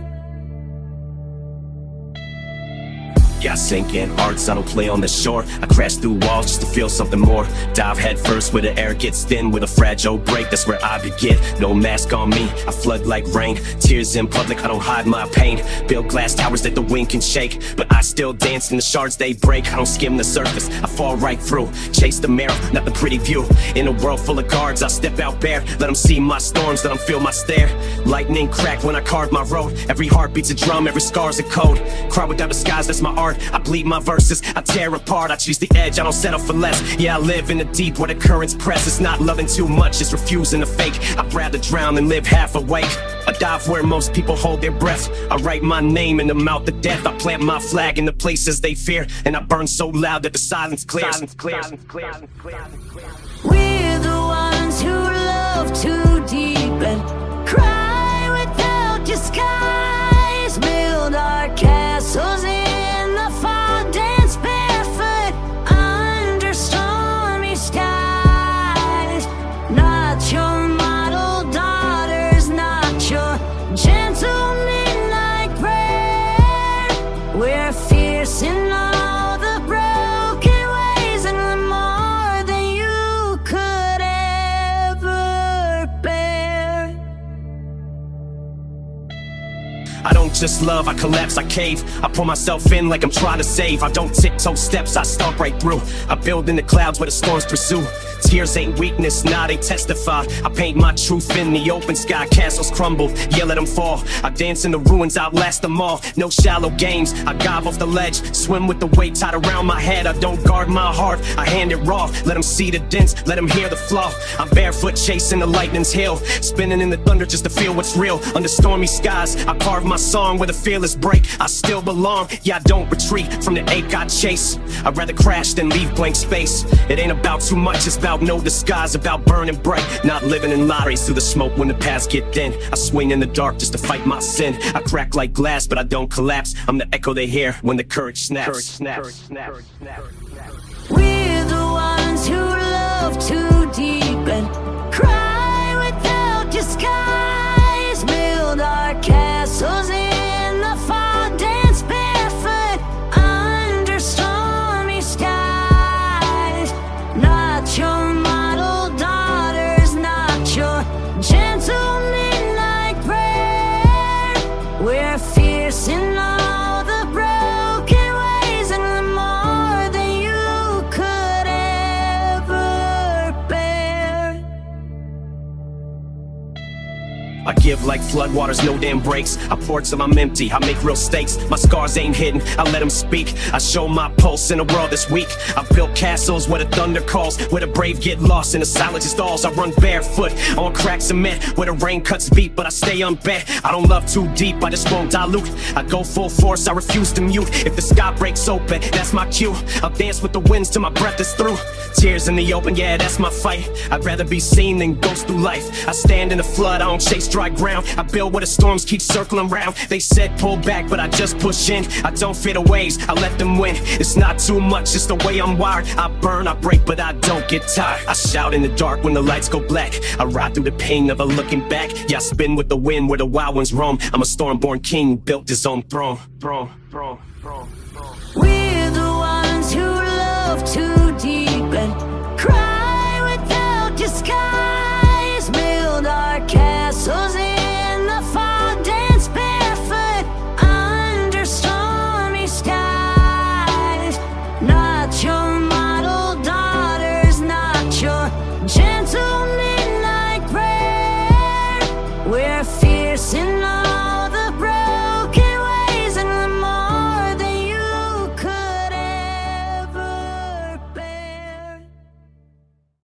Yeah, I sink in arts, I don't play on the shore. I crash through walls just to feel something more. Dive head first where the air gets thin, with a fragile break, that's where I begin. No mask on me, I flood like rain. Tears in public, I don't hide my pain. Build glass towers that the wind can shake, but I still dance in the shards they break. I don't skim the surface, I fall right through. Chase the marrow, not the pretty view. In a world full of guards, I step out bare. Let them see my storms, let them feel my stare. Lightning crack when I carve my road. Every heart beats a drum, every scar's a code. Cry without disguise, that's my art. I bleed my verses, I tear apart. I choose the edge, I don't settle for less. Yeah, I live in the deep where the currents press. It's not loving too much, it's refusing to fake. I'd rather drown than live half awake. I dive where most people hold their breath. I write my name in the mouth of death. I plant my flag in the places they fear, and I burn so loud that the silence clears. We're the ones who love too deep and cry without disguise. Build our castles in the fog, dance barefoot under stormy skies. Not your model daughters, not your gentle midnight prayer. We're fierce in all the broken ways and the more than you could ever bear. I don't just love, I collapse, I cave. I pull myself in like I'm trying to save. I don't tiptoe steps, I stalk right through. I build in the clouds where the storms pursue. Tears ain't weakness, nah, they testify. I paint my truth in the open sky. Castles crumble, yeah, let them fall. I dance in the ruins, outlast them all. No shallow games, I dive off the ledge. Swim with the weight tied around my head. I don't guard my heart, I hand it raw. Let them see the dents, let them hear the flaw. I'm barefoot chasing the lightning's hill, spinning in the thunder just to feel what's real. Under stormy skies, I carve my song where the fearless break. I still belong, yeah, I don't retreat from the ache I chase. I'd rather crash than leave blank space. It ain't about too much, it's about no disguise, about burning bright. Not living in lotteries through the smoke when the paths get thin. I swing in the dark just to fight my sin. I crack like glass, but I don't collapse. I'm the echo they hear when the courage snaps. We're the ones who love too deep and cry without disguise. Build our castles in the fog, dance barefoot under stormy skies. Not your model daughters, not your gentle midnight prayer. We're fierce in all the broken ways and the more than you could ever bear. I give like floodwaters, no damn breaks. I pour till I'm empty, I make real stakes. My scars ain't hidden, I let them speak. I show my pulse in a world that's weak. I built castles where the thunder calls, where the brave get lost and the silence stalls. I run barefoot on cracked cement, where the rain cuts deep, but I stay unbent. I don't love too deep, I just won't dilute. I go full force, I refuse to mute. If the sky breaks open, that's my cue. I'll dance with the winds till my breath is through. Tears in the open, yeah, that's my fight. I'd rather be seen than ghost through life. I stand in the flood, I don't chase dry ground. I build where the storms keep circling round. They said pull back, but I just push in. I don't fear the waves, I let them win. It's not too much, it's the way I'm wired. I burn, I break, but I don't get tired. I shout in the dark when the lights go black. I ride through the pain, never looking back. Yeah, I spin with the wind where the wild ones roam. I'm a storm-born king who built his own throne. We're the ones who love too deep and cry without disguise. Build our castles in the fog, dance barefoot under stormy skies. Not your model daughters, not your gentle midnight prayer. We're fierce in